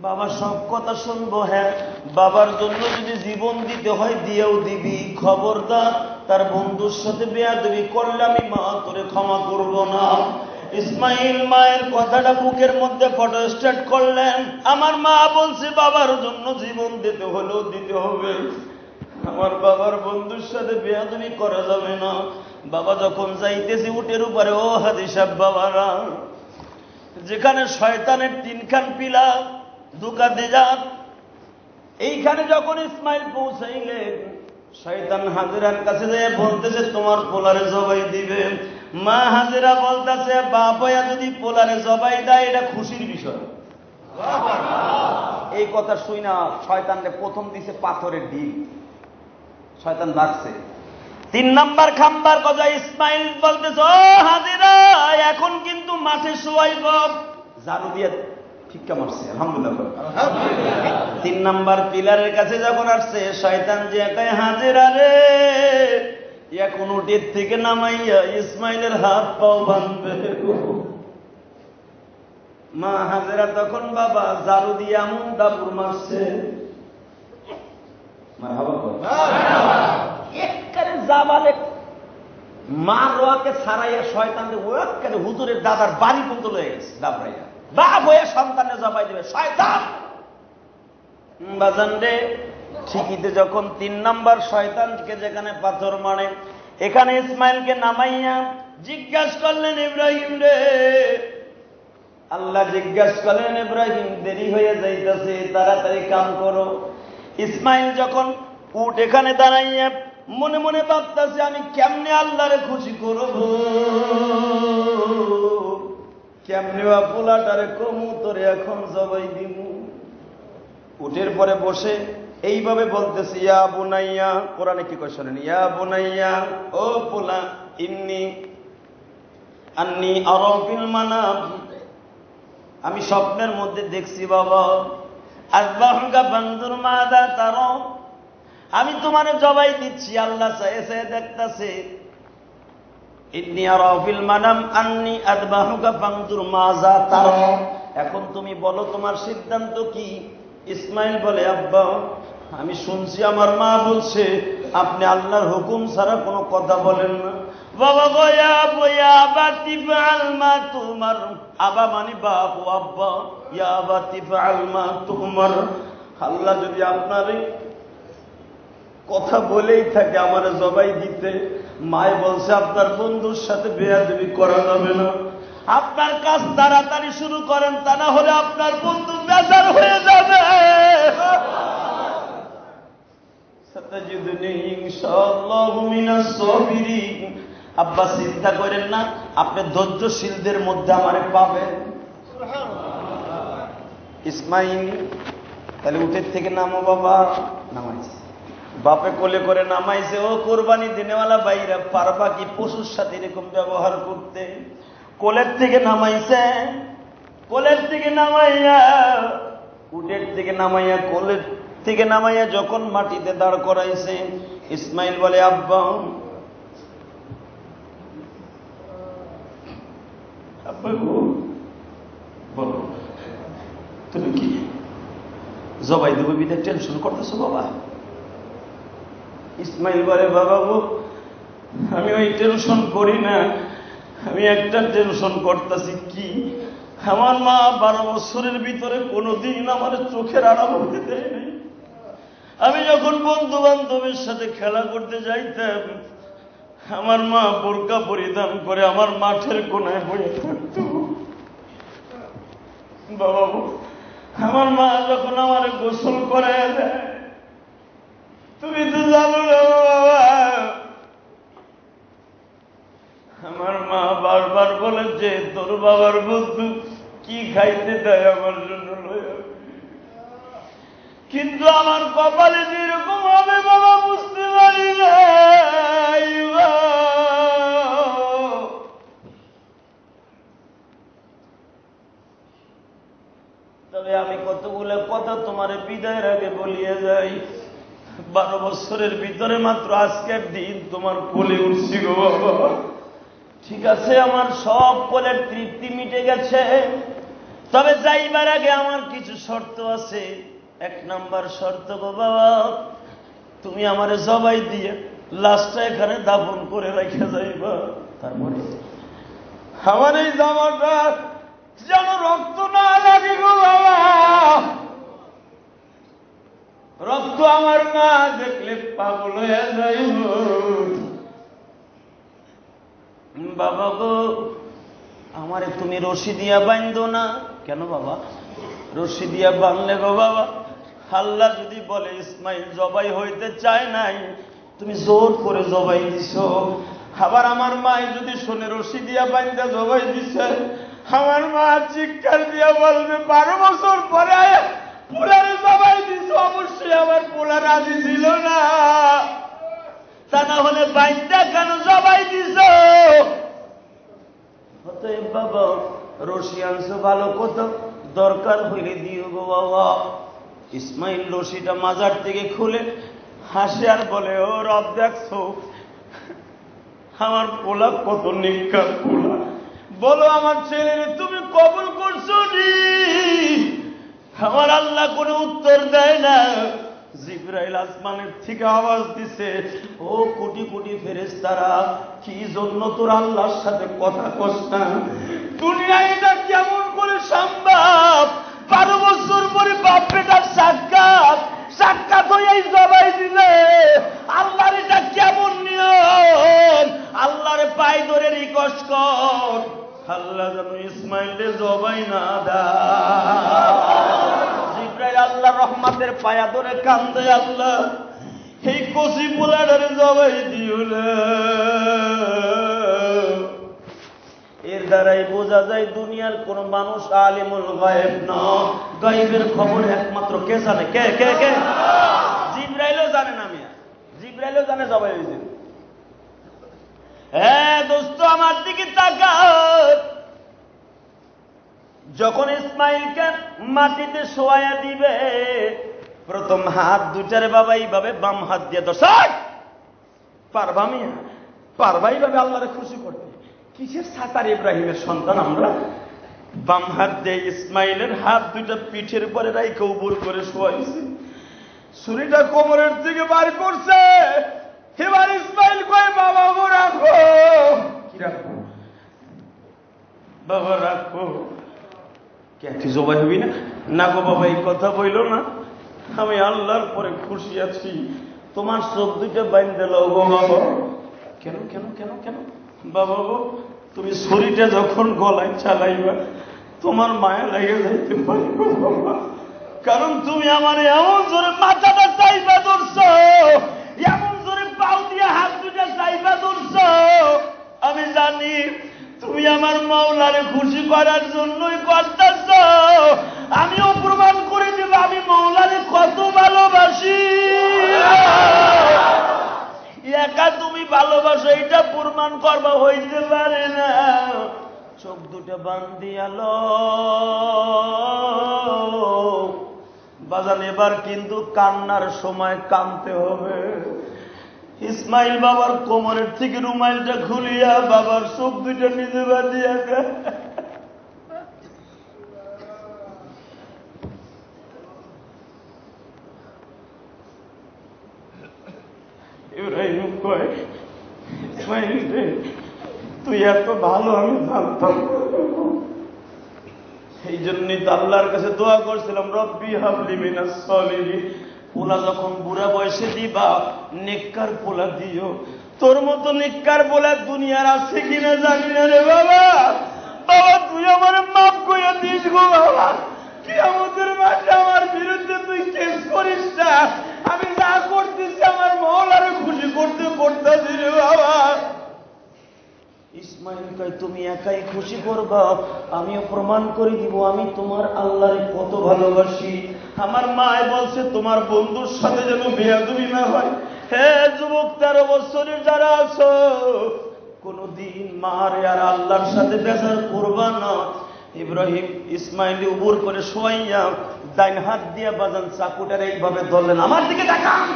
বাবা সব কথা শুনবো। হ্যাঁ, বাবার জন্য যদি জীবন দিতে হয় দিয়েও দিবি, খবরদার তার বন্ধুর সাথে বেয়াদবি করলে আমি মা তোরে ক্ষমা করব না। ইসমাইল মায়ের কথাটা বুকের মধ্যে ফটো স্টার্ট করলেন। আমার মা বলছে বাবার জন্য জীবন দিতে হলেও দিতে হবে, আমার বাবার বন্ধুর সাথে বেয়াদবি করা যাবে না। বাবা যখন যাইতেছে উটের উপরে, ও হাজি সাহেব বাবারা, যেখানে শয়তানের তিনখান পিলা দুকাতে যান, এইখানে যখন ইসমাইল পৌঁছাইলেন, শয়তান হাজেরার কাছে যেয়ে বলতেছে তোমার পোলারে জবাই দিবে। মা হাজেরা বলতেছে বাপ হইয়া যদি পোলারে জবাই দেয় এটা খুশির বিষয়। এই কথা শুই না শয়তানকে প্রথম দিছে পাথরের ডিম, শয়তান রাখছে। 3 নাম্বার খাম্বার কথা ইসমাইল বলতেছে, ও হাজেরা এখন কিন্তু মাঠে শোয়াইব। ঝাড়ু দিয়ে ঠিকটা মারছে, আলহামদুলিল্লাহ। 3 নাম্বার পিলারের কাছে যখন আসছে, শয়তান যে একাই হাজেরা রে, এখন উটের থেকে নামাইয়া ইসমাইলের হাত পাও বাঁধবে। মা হাজেরা তখন বাবা ঝাড়ু দিয়ে এমন দাবুর মারছে, মা রোয়াকে ছাড়াইয়া শয়তান হুজুরের দাদার বাড়ি পর্যন্ত লয়ে গেছে দাবড়াইয়া। বাপ হয়ে সন্তানে জবাই দেবে শয়তান। বাজান রে, ঠিকিতে যখন 3 নাম্বার শয়তানকে যেখানে পাথর মারে, এখানে ইসমাইলকে নামাইয়া জিজ্ঞাসা করলেন ইব্রাহিম রে, আল্লাহ জিজ্ঞাসা করলেন ইব্রাহিম দেরি হয়ে যাইতেছে, তাড়াতাড়ি কাম করো। ইসমাইল যখন উট এখানে দাঁড়াইয়া মনে মনে ভাবতেছে আমি কেমনে আল্লাহরে খুশি করব, কেমনে বা পোলাটারে কমু তোরে এখন জবাই দিমু। উটের পরে বসে এইভাবে বলতেছে ইয়া বুনাইয়া, কোরআনে কি কয় শোনেন, ইয়া বুনাইয়া, ও পোলা, আন্নি আরা ফিল মানাম, আমি স্বপ্নের মধ্যে দেখছি বাবা, আযবাহুকা ফানজুর মাযা তারা, আমি তোমারে জবাই দিচ্ছি, আল্লাহ চায়ে চায়ে দেখতেছে। ইন্নী আরা ফিল মানাম আন্নী আযবাহুকা ফানজুর মাযা তারা, এখন তুমি বলো তোমার সিদ্ধান্ত কি। ইসমাইল বলে আব্বা আমি শুনছি আমার মা বলছে আপনি আল্লাহর হুকুম ছাড়া কোনো কথা বলেন না। বাবা গয়া বয়া বাতি ফাল মা তোমার, আবা মানে বাপ, ও আব্বা, ইয়া বাতি ফাল মা তোমার, আল্লাহ যদি আপনার কথা বলেই থাকে আমার জবাই দিতে, মায় বলছে আপনার বন্ধুর সাথে বেয়াদবি করা যাবে না, আপনার কাজ তাড়াতাড়ি শুরু করেন, তা না হলে আপনার বন্ধু বেজার হয়ে যাবে। সাতাজিদুনি ইনশাআল্লাহু মিনাস সাবিরিন, আব্বা চিন্তা করেন না, আপনি ধৈর্যশীলদের মধ্যে আমারে পাবেন। ইসমাইল তাহলে উঠের থেকে নামো বাবা, নামাইছে, বাপে কোলে করে নামাইছে। ও কোরবানি দিনেওয়ালা বাইরা, পারবা কি পশুর সাথে এরকম ব্যবহার করতে? কোলের থেকে নামাইছে, কোলের থেকে নামাইয়া, উটের থেকে নামাইয়া, কোলের থেকে নামাইয়া যখন মাটিতে দাঁড় করাইছে, ইসমাইল বলে আব্বা, আব্বা গো বলো তুমি কি জবাই দেবো বিদায় টেনশন করতেছো বাবা? ইসমাইল বলে বাবা গো আমি ওই টেনশন করি না, আমি একটা টেনশন করতেছি কি, আমার মা 12 বছরের ভিতরে কোনোদিন আমার চোখের আড়াল হতে দেয় নাই। আমি যখন বন্ধু বান্ধবের সাথে খেলা করতে যাইতাম, আমার মা বোরকা পরিধান করে আমার মাঠের কোনায় বসে থাকত। বাবা আমার মা যখন আমার গোসল করে দেয়, তুমি তো জানো না বাবা, আমার মা বারবার বলে যে তোর বাবার বন্ধু কি খাইতে দেয় আমার জন্য লয়া, কিন্তু আমার কপালে যেরকম হবে বাবা বুঝতে পারি না। নাই, 12 বছরের ভিতরে মাত্র আজকের দিন তোমার কোলে উঠছি গো বাবা। ঠিক আছে, আমার সব কোলের তৃপ্তি মিটে গেছে, তবে যাইবার আগে আমার কিছু শর্ত আছে। 1 নাম্বার শর্ত গো বাবা, তুমি আমারে জবাই দিয়ে লাশটা এখানে দাফন করে রেখে যাইবা। তারপরে আমার এই জামাটা যেন রক্ত না লাগে গো বাবা, রক্ত আমার না দেখলে পাগল হয়ে যাইব বাবা গো। আমারে তুমি রশি দিয়া বাঁধো না কেন বাবা? রশি দিয়া বাঁধলে গো বাবা, আল্লাহ যদি বলে ইসমাইল জবাই হইতে চায় নাই, তুমি জোর করে জবাই দিছো। আবার আমার মা যদি শোনে রশি দিয়া বাঁধা জবাই দিছে, আমার মা চিৎকার দিয়া বলবে 12 বছর পরে পোলারে জবাই দিছো। অবশ্যই আমার পোলা রাজি ছিল না, তা না হলে বাঁধা কেন জবাই দিছো? অতএব বাবা, রশি আনছো ভালো কথা, দরকার হইলে দিও গো বাবা। ইসমাইল রশিটা মাজার থেকে খুলে হাসে আর বলে, ও রব দেখছো আমার পোলা কত নিকার পোলা, বলো আমার ছেলের তুমি কবুল করছো নি? আমার আল্লাহ কোনো উত্তর দেয় না। জিবরাইল আসমানের থেকে আওয়াজ দিছে, ও কোটি কোটি ফেরেশতারা, কি জন্য তোর আল্লাহর সাথে কথা কস না? দুনিয়ায় এটা কেমন করে সম্ভব? 12 বছর পরে বাপ বেটার সাক্ষাৎ হয়েই জবাই দিলে, আল্লাহর এটা কেমন নিয়ম? আল্লাহরে পায়ে ধরে রিকোয়েস্ট কর, আল্লাহ যেন ইসমাইলের জবাই না দেয়। জিবরাইল আল্লাহ রহমতের পায়া ধরে কান্দে, আল্লাহ এই কচি পোলাটারে জবাই দিও না। এর দ্বারাই বোঝা যায় দুনিয়ার কোন মানুষ আলিমুল গায়েব না, গায়েবের খবর একমাত্র কে জানে? কে কে কে? জিবরাইলও জানে না মিয়া, জিবরাইলও জানে জবাই হয়েছে। হ্যাঁ দোস্ত, আমার দিকে তাকাও। যখন ইসমাইলকে মাটিতে শোয়া দিবে, প্রথম হাত দুটারে বাবা এইভাবে বাম হাত দিয়ে দর্শক পারবা মিয়া, পারবা এইভাবে আল্লাহরে খুশি করতে? কিসের সাতার ইব্রাহিমের সন্তান আমরা? বাম হাত দিয়ে ইসমাইলের হাত দুটা পিঠের পরে রাইকে উপর করে শোয়াইছে, ছুরিটা কোমরের থেকে বার করছে। এবার ইসমাইল কয়, বাবা গো রাখো। কি রাখো বাবা? রাখো। কে তুই জবাই হবি না? না গো বাবা, এই কথা বইল না, আমি আল্লাহর পরে খুশি আছি, তোমার চোখ দুইটা বাইন্ধে লও গো বাবা। কেন কেন কেন কেন বাবা গো? তুমি ছুরিটা যখন গলায় চালাইবা তোমার মায়া লেগে যাইতে পারে গো বাবা, কারণ তুমি আমার এমন জোরে মাথাটা চাইবা ধরছো, এমন জোরে পাও দিয়ে হাত দুটা চাইবা ধরছো, আমি জানি তুমি আমার মাওলারে খুশি করার জন্যই করতেছ। আমিও প্রমাণ করে দেব আমি মাওলারে কত ভালোবাসি। একা তুমি ভালোবাসো এটা প্রমাণ করবা হইতে পারে না। চোখ দুটো বান্ধিয়ালো বাজান, এবার কিন্তু কান্নার সময় কাঁদতে হবে। ইসমাইল বাবার কোমরের থেকে রুমাইলটা খুলিয়া বাবার চোখ দুইটা নিজে বাঁধিয়া ইব্রাহিম কয়, ইসমাইল রে তুই এত ভালো আমি জানতাম, এই জন্যই তো আল্লাহর কাছে দোয়া করছিলাম, রব্বি হাবলি মিনাস সলিহিন। পোলা যখন বুড়া বয়সে দিবা নেককার পোলা দিও। তোর মতো নেককার পোলা দুনিয়ার আছে কিনা জানি না রে বাবা। বাবা তুই আমার মাফ করে দিস গো বাবা, কিয়ামতের মাঠে আমার বিরুদ্ধে তুই কেস করিস না। আমি যা করতেছি আমার মাওলারে খুশি করতে করতেছি রে বাবা। ইসমাইল কয়, তুমি একাই খুশি করবা, আমিও প্রমাণ করে দিব আমি তোমার আল্লাহরে কত ভালোবাসি। আমার মায় বলছে তোমার বন্ধুর সাথে যেন বেয়াদবি না হয়। হে যুবক 13 বছরের যারা আছো, কোনদিন মারে আর আল্লাহর সাথে বেজার করবা না। ইব্রাহিম ইসমাইল উপর করে শোয়াইয়া ডাইন হাত দিয়ে বাজান চাকুটার এইভাবে ধরলেন, আমার দিকে তাকান।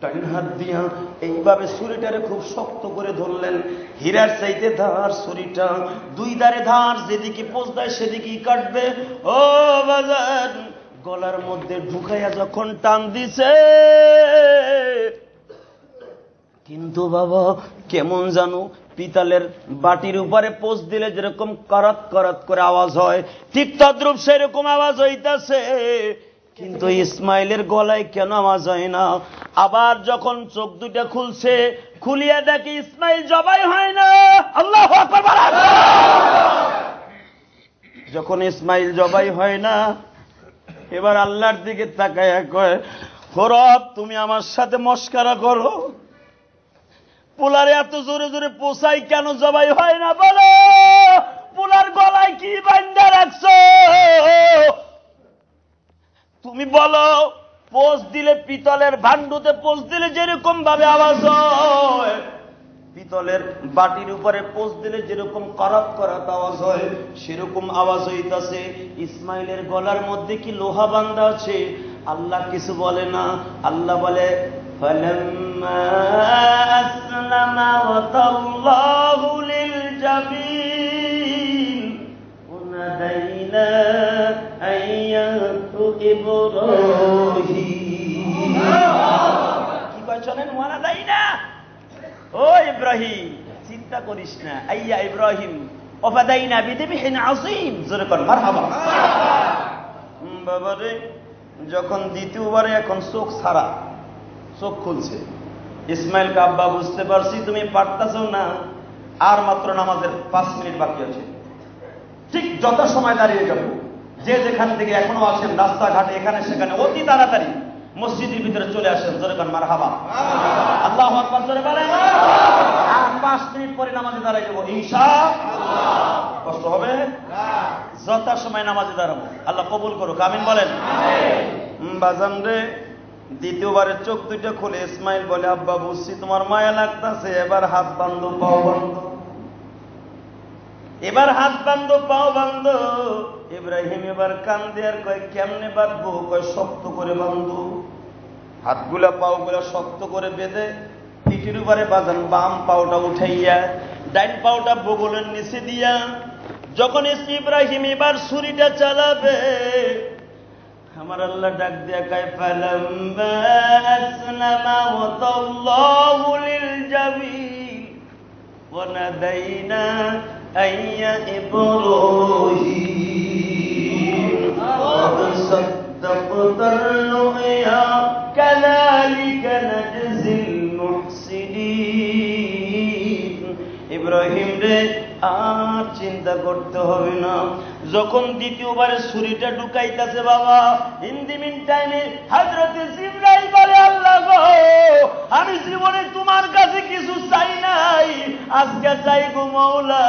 ডাইন হাত দিয়া এইভাবে ছুরিটারে খুব শক্ত করে ধরলেন। হীরার চাইতে ধার ছুরিটা, দুই ধারে ধার, যেদিকে পোষ দেয় সেদিকেই কাটবে। ও বাজান, গলার মধ্যে ঢুকাইয়া যখন টান দিছে, কিন্তু বাবা কেমন জানো পিতলের বাটির উপরে পোষ দিলে যেরকম করাত করাত করে আওয়াজ হয়, ঠিক তদ্রূপ সেরকম আওয়াজ হইতাছে, কিন্তু ইসমাইলের গলায় কেন আওয়াজ হয় না? আবার যখন চোখ দুইটা খুলছে, খুলিয়া দেখে ইসমাইল জবাই হয় না। আল্লাহু আকবার বলেন। যখন ইসমাইল জবাই হয় না, এবার আল্লাহর দিকে তাকায়া কয়, ও রব, তুমি আমার সাথে মস্করা করো? পোলারে এত জোরে জোরে পোষাই কেন জবাই হয় না বলো? পোলার গলায় কি বান্ধা রাখছো? তুমি বলো। পোষ দিলে পিতলের ভান্ডুতে পোষ দিলে যেরকম ভাবে আওয়াজ হয়, পিতলের বাটির উপরে পোষ দিলে যেরকম করাত করাত আওয়াজ হয়, সেরকম আওয়াজ হইতাছে। ইসমাইলের গলার মধ্যে কি লোহা বান্ধা আছে? আল্লাহ কিছু বলে না। আল্লাহ বলে, ফালাম্মা আসলামা ওয়া তাল্লাহু লিল জাবিন ওয়ানাদাইনা আইয়া ইব্রাহিম। কি বলছেন? ওয়ানাদাইনা, ও ইব্রাহিম, চিন্তা করিস না, আইয়া ইব্রাহিম ওয়াফাদাইনা বিদিবহিন আযীম। জোরে কর মারহাবা। বাবারে, যখন দ্বিতীয়বারে এখন চোখ ছাড়া, চোখ খুলছে, ইসমাইলকে আব্বা বুঝতে পারছি তুমি পারতাছো না, আর মাত্র নামাজের 5 মিনিট বাকি আছে, ঠিক যত সময় দাঁড়িয়ে যাবো, যে যেখান থেকে এখনো আছেন রাস্তাঘাটে এখানে সেখানে অতি তাড়াতাড়ি মসজিদের ভিতরে চলে আসেন। জোরে কর মারহাবা। আল্লাহু আকবার জোরে বলেন। আর 5 মিনিট পরে নামাজে দাঁড়াই যাবো ইনশাআল্লাহ। কষ্ট হবে না, যত সময় নামাজে দাঁড়াবো। আল্লাহ কবুল করুক, আমিন বলেন। বাজান রে, দ্বিতীয়বারের চোখ দুইটা খুলে ইসমাইল বলে, আব্বা বুঝছি তোমার মায়া লাগতাছে, এবার হাত বান্ধো পাও বান্ধো, এবার হাত বান্ধো পাও বান্ধো। ইব্রাহিম এবার কান্দে আর কয়, কেমনে বাঁধবো? কয়, শক্ত করে বান্ধো। হাতগুলা পাওগুলা শক্ত করে বেঁধে পিঠের উপরে বাজান বাম পাওটা উঠাইয়া ডাইন পাওটা বগলের নিচে দিয়া যখন ইব্রাহিম এবার ছুরিটা চালাবে, আমার আল্লাহ ডাক দিয়া কয়, ফালাম্মা আসলামা ওয়া তাল্লাহু লিল জাবিন ওয়া নাদাইনা আইয়া ইব্রাহিম قد صدقت الرؤيا كذلك نجزي المحسنين। ইব্রাহিম রে, আর চিন্তা করতে হবে না। যখন দ্বিতীয়বারে ছুরিটা ঢুকাইতেছে বাবা, ইন দি মিন টাইমে হযরত জিবরাইল বলে, আল্লাহ গো, আমি জীবনে তোমার কাছে কিছু চাই নাই, আজকে চাই গো মাওলা,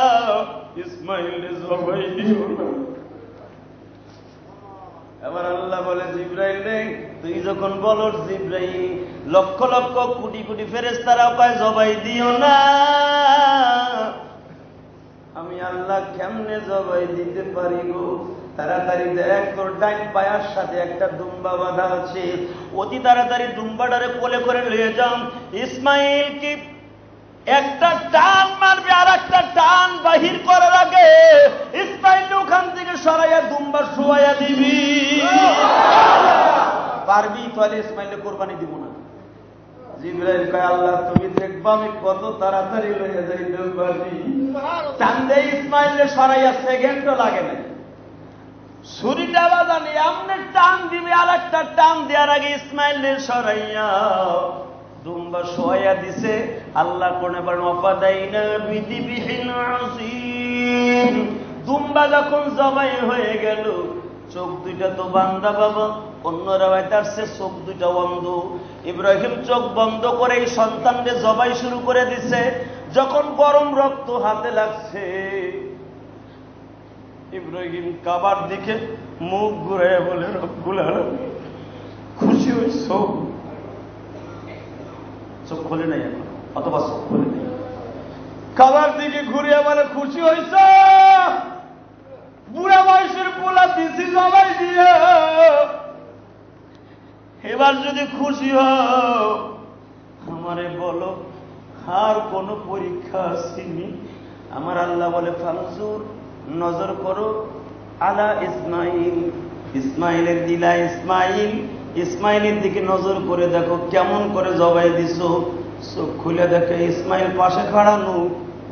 ইসমাইল জবাই দিও না। এবার আল্লাহ বলে, জিবরাইল রে, তুই যখন বলো, জিবরাইল লক্ষ লক্ষ কোটি কোটি ফেরেশতারা কয় জবাই দিও না, আমি আল্লাহ কেমনে জবাই দিতে পারি গো? তাড়াতাড়ি দেখ, তোর ডাইন পায়ার সাথে একটা দুম্বা বাঁধা আছে, অতি তাড়াতাড়ি দুম্বাটারে কোলে করে নিয়ে যাও। ইসমাইল কি একটা টান মারবে, আর একটা টান বাহির করার আগে ইসমাইল ওখান থেকে সরাইয়া দুম্বা শোয়াইয়া দিবি। পারবি? তাহলে ইসমাইলে কোরবানি দিব না। জিবরাইল কয়, আল্লাহ তুমি দেখবা আমি কত তাড়াতাড়ি লইয়া যাইতে পারি। টান দেয় ইসমাইলে সরাইয়া, সেকেন্ডও লাগে না। ছুরিটা বাজানি আমনে টান দিবে, আর একটা টান দেওয়ার আগে ইসমাইলে সরাইয়া দুম্বা শোয়া দিছে। আল্লাহ কোনে বলেন, ওয়াফাদাইনা বিদিবহিন আযীম। দুম্বা যখন জবাই হয়ে গেল, চোখ দুইটা তো বান্দা বাবা, অন্য রাওয়ায়াত আসছে চোখ দুইটা বন্ধ। ইব্রাহিম চোখ বন্ধ করে এই সন্তানকে জবাই শুরু করে দিছে। যখন গরম রক্ত হাতে লাগছে, ইব্রাহিম কাবার দিকে মুখ ঘুরে বলে, রব্বুল আলামিন, খুশি হইছ? চোখ খোলে নাই এখন, অথবা চোখ খোলে নাই। খাবার দিকে ঘুরে বলে খুশি হয়েছে, বুড়া বয়সের পোলা দিছি জবাই দিয়ে, এবার যদি খুশি হও আমারে বলো আর কোন পরীক্ষা আসেনি? আমার আল্লাহ বলে ফানজুর, নজর করো আলা ইসমাইল, ইসমাইলের দিলা ইসমাইল, ইসমাইলের দিকে নজর করে দেখো কেমন করে জবাই দিছো। চোখ খুলে দেখে ইসমাইল পাশে খাড়ানো,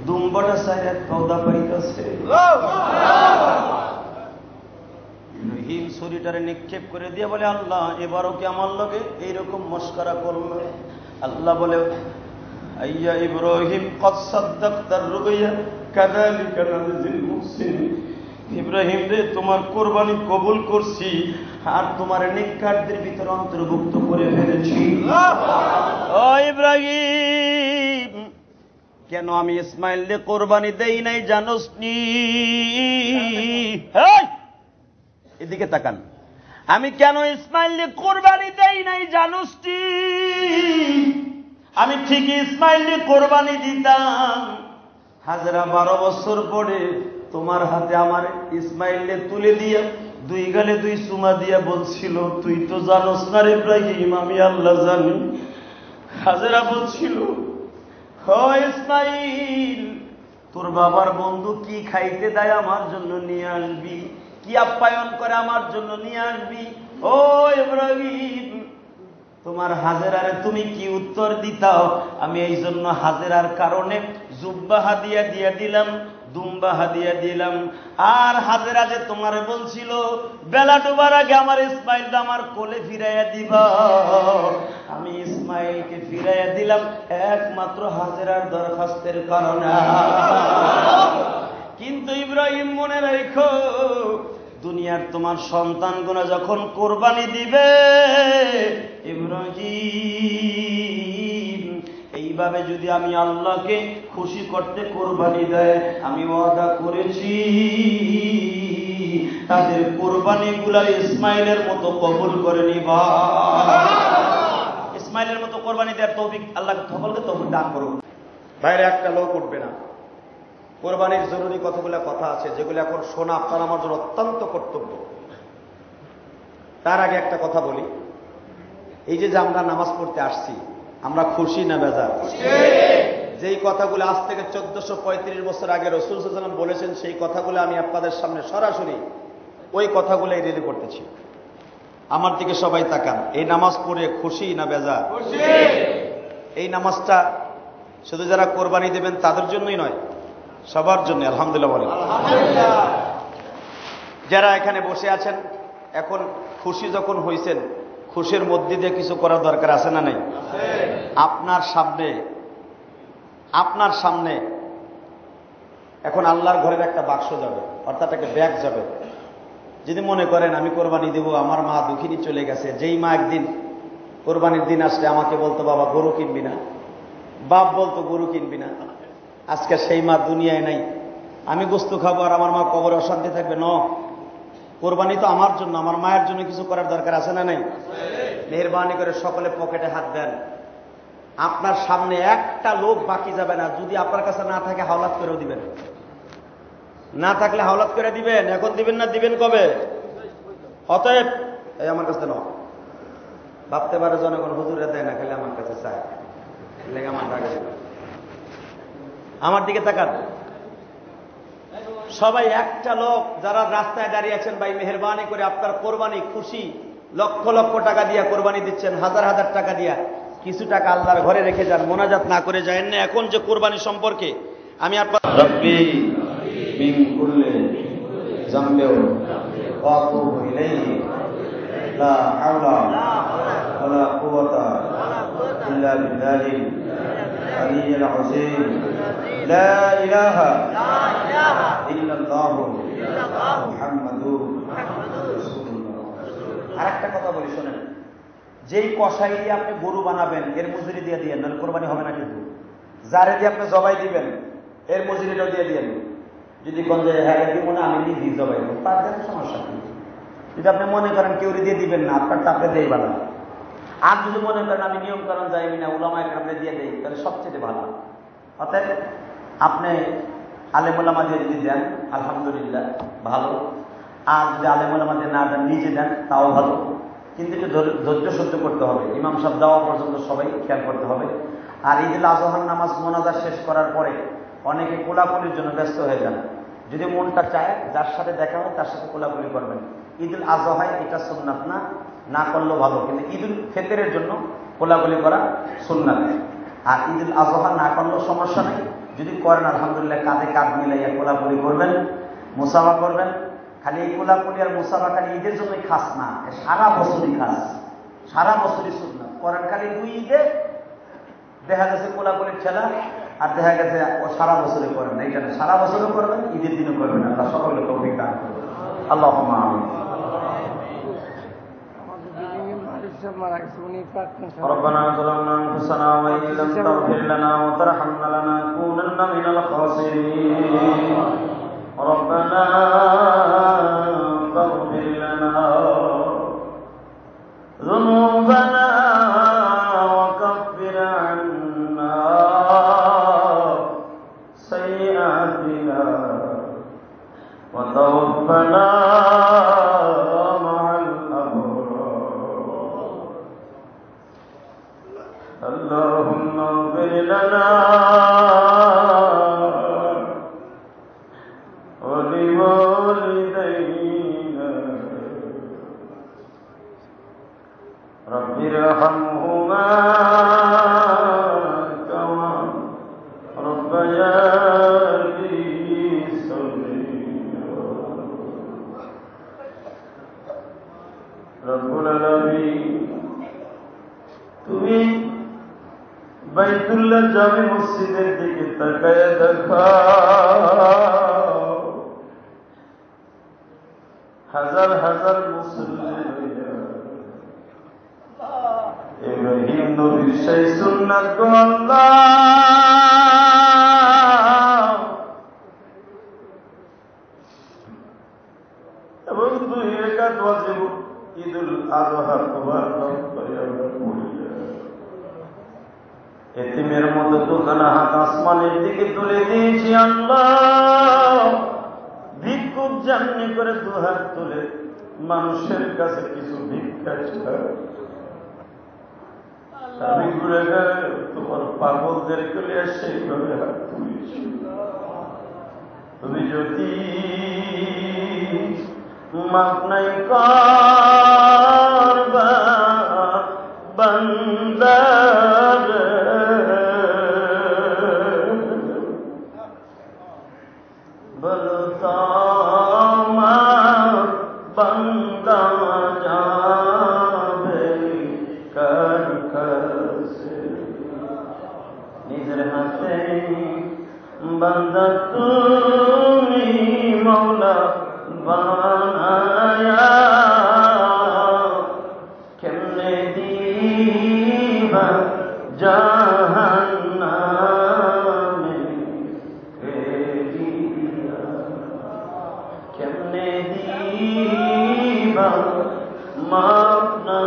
দুম্বাটা সাইড পৌদা পাইতেছে। রহিম শরীরটারে নিক্ষেপ করে দিয়ে বলে আল্লাহ এবারও কি আমার লগে এইরকম মস্করা করলো? আল্লাহ বলে আইয়া ইব্রাহিম কদ সাদ্দাকতার রুইয়া কাযালিকা নাজিল মুহসিনিন, ইব্রাহিম রে তোমার কোরবানি কবুল করছি আর তোমার নেককারদের ভিতরে অন্তর্ভুক্ত করে ফেলেছি। ও ইব্রাহিম, কেন আমি ইসমাইলকে কোরবানি দেই নাই জানোস নি? এদিকে তাকান, আমি কেন ইসমাইলকে কোরবানি দেই নাই জানোস নি? আমি ঠিকই ইসমাইলকে কোরবানি দিতাম, হাজরা 12 বছর পরে তোমার হাতে আমার ইসমাইলকে তুলে দিয়ে দুই গালে দুই চুমা দিয়া বলছিল তুই তো জানোস না রে ইব্রাহিম আমি আল্লাহ জানি। হাজরা বলছিল ও ইসমাইল, তোর বাবার বন্ধু কি খাইতে দেয় আমার জন্য নিয়ে আসবি, কি আপ্যায়ন করে আমার জন্য নিয়ে আসবি। ও ইব্রাহিম, তোমার হাজেরারে তুমি কি উত্তর দিতাও? আমি এই জন্য হাজেরার কারণে জুব্বা হাদিয়া দিয়ে দিলাম, দুম্বা হাদিয়া দিলাম। আর হাজেরা যে তোমারে বলছিল বেলা ডোবার আগে আমার ইসমাইল আমার কোলে ফিরাইয়া দিবা, আমি ইসমাইলকে ফিরাইয়া দিলাম একমাত্র হাজেরার দরখাস্তের কারণে। কিন্তু ইব্রাহিম মনে রাখো, দুনিয়ার তোমার সন্তানগুলো যখন কোরবানি দিবে ইব্রাহিম, এইভাবে যদি আমি আল্লাহকে খুশি করতে কোরবানি দেয়, আমি ওয়াদা করেছি তাদের কোরবানিগুলা ইসমাইলের মতো কবুল করে নিবা। ইসমাইলের মতো কোরবানি দেওয়ার তৌফিক আল্লাহ সকলকে তৌফিক দান করুন। বাইরে একটা লোক উঠবে না। কোরবানির জরুরি কতগুলো কথা আছে যেগুলো এখন শোনা আপনার আমার জন্য অত্যন্ত কর্তব্য। তার আগে একটা কথা বলি, এই যে আমরা নামাজ পড়তে আসছি, আমরা খুশি না বেজার? যেই কথাগুলো আজ থেকে 1435 বছর আগে রাসূল সাল্লাল্লাহু আলাইহি ওয়াসাল্লাম বলেছেন, সেই কথাগুলো আমি আপনাদের সামনে সরাসরি ওই কথাগুলোই রেডি করতেছি। আমার দিকে সবাই তাকান। এই নামাজ পড়ে খুশি না বেজার? এই নামাজটা শুধু যারা কোরবানি দেবেন তাদের জন্যই নয়, সবার জন্য। আলহামদুলিল্লাহ বলেন। যারা এখানে বসে আছেন, এখন খুশি যখন হয়েছেন, খুশির মধ্যে দিয়ে কিছু করার দরকার আছে না নাই? আপনার সামনে এখন আল্লাহর ঘরের একটা বাক্স যাবে, অর্থাৎ একটা ব্যাগ যাবে। যদি মনে করেন আমি কোরবানি দেব, আমার মা দুঃখিনী চলে গেছে, যেই মা একদিন কোরবানির দিন আসলে আমাকে বলতো বাবা গরু কিনবি না, বাপ বলতো গরু কিনবি না, আজকে সেই মা দুনিয়ায় নাই, আমি গোস্ত খাবো আর আমার মা কবরে অশান্তি থাকবে। ন, কোরবানি তো আমার জন্য, আমার মায়ের জন্য কিছু করার দরকার আছে না নাই? মেহেরবানি করে সকলে পকেটে হাত দেন। আপনার সামনে একটা লোক বাকি যাবে না, যদি আপনার কাছে না থাকে হাওলাত করেও দিবেন, না থাকলে হাওলাত করে দিবেন। এখন দিবেন না, দিবেন কবে? অতএব এই আমার কাছে ন, ভাবতে পারে জনগণ হুজুরে দেয় না, খেলে আমার কাছে চায়, লেগে আমার টাকা। আমার দিকে তাকান সবাই, একটা লোক যারা রাস্তায় দাঁড়িয়ে আছেন, ভাই মেহেরবানি করে আপনার কোরবানি খুশি লক্ষ লক্ষ টাকা দিয়া কোরবানি দিচ্ছেন, হাজার হাজার টাকা দিয়া, কিছু টাকা আল্লাহর ঘরে রেখে যান, মোনাজাত না করে যায়েন না। এখন যে কোরবানি সম্পর্কে আমি আপনার রব্বি মিন কুল্লি যামবিন ওয়া আতুবু ইলাইহি লা হাওলা ওয়ালা কুওয়াতা ইল্লা বিল্লাহিল আলিয়্যিল আযীম লা ইলাহা ইল্লাল্লাহু মুহাম্মাদুর রাসূলুল্লাহ। আরেকটা কথা বলি শোনেন, যেই কষাই দিয়ে আপনি গরু বানাবেন এর মজুরি দিয়ে দিয়েন, নাহলে কোরবানি হবে না। কিন্তু যারে দিয়ে আপনি জবাই দিবেন এর মজুরিটাও দিয়ে দিয়েন। যদি কোন জায়গায় হ্যাঁ দিব না আমি নিজে জবাই দেবো, তার জন্য সমস্যা নেই। যদি আপনি মনে করেন কেউ দিয়ে দিবেন না, আপনার টাকা দিয়ে ভালো। আর যদি মনে করেন আমি নিয়ম কারণ যাইবি না, উলামায়ে কেরামকে দিয়ে দেই, তাহলে সবচেয়ে ভালো। অতএব
আপনি আলেমুলামাদের যদি দেন আলহামদুলিল্লাহ ভালো, আর যদি আলেমুলামাদের না দেন নিজে দেন তাও ভালো, কিন্তু একটু ধৈর্য সহ্য করতে হবে। ইমাম সাহেব দেওয়া পর্যন্ত সবাই খেয়াল করতে হবে। আর ঈদুল আজহার নামাজ মোনাজাত শেষ করার পরে অনেকে কোলাকুলির জন্য ব্যস্ত হয়ে যান। যদি মনটা চায় যার সাথে দেখা হয় তার সাথে কোলাকুলি করবেন। ঈদুল আজহায় এটা সুন্নাত না, না করলেও ভালো, কিন্তু ঈদুল ফিতরের জন্য কোলাকুলি করা সুন্নাত। আর ঈদুল আজহা না করলেও সমস্যা নেই, যদি করেন আলহামদুলিল্লাহ কাঁধে কাঁধ মিলাইয়া কোলাকুলি করবেন, মুসাফা করবেন। খালি এই কোলাকুলি আর মুসাফা খালি ঈদের জন্যই খাস না, সারা বছরই খাস, সারা বছরই সুন্নাত। করেন খালি 2 ঈদে দেখা গেছে কোলাকুলির খেলা, আর দেখা গেছে সারা বছরে করেন না। এইখানে সারা বছরও করবেন, ঈদের দিনও করবেন। আল্লাহ সকলকে তৌফিক দান করবেন। আল্লাহুম্মা আমিন। ربنا ظلمنا انفسنا وان لم تغفر لنا وترحمنا لنكونن من الخاسرين ربنا فاغفر لنا ذنوبنا وكفر عنا سيئاتنا وتوفنا اللهم اغفر لنا ولوالدينا رب ارحمهما كما ربياني صغيرا رب العالمين তুমি বাইতুল্লাহ জামে মসজিদের দিকে তাকায় দেখাও, হাজার হাজার মুসল্লি ইব্রাহিম নবীর সেই সুন্নাত গো আল্লাহ, এবং 2 রাকাত ওয়াজিব ঈদুল আযহা তোমার নাম করে আমরা পড়ি। এতিমের মতো দুখানা হাত আসমানের দিকে তুলে দিয়েছি আল্লাহ, ভিক্ষুক জামনি করে 2 হাত তুলে মানুষের কাছে কিছু ভিক্ষা চাই। আমি ঘুরে গেলে তোমার পাগলদেরকে নিয়ে সেইভাবে হাত তুলেছি। তুমি যদি মাফ নাই করবা বান্দার বলো তোমার বান্দা যাবে কার কাছে, নিজের হাতে বান্দা তুমি মওলা বানায়া কেমনে দিবা জাহান্নামে ফেলিয়া, কেমনে দিবা মাফ না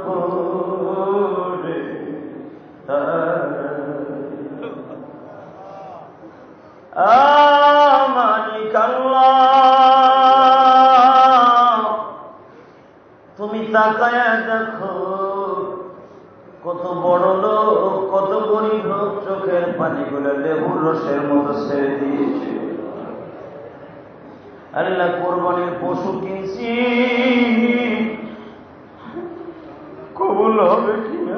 করে মালিক আল্লাহ, তুমি তাকায়া দেখো কত বড় লোক, কত গরিব লোক চোখের পানিগুলো লেবুর রসের মতো ছেড়ে দিয়েছে। আল্লাহ কোরবানির পশু কিনছি, কবুল হবে কিনা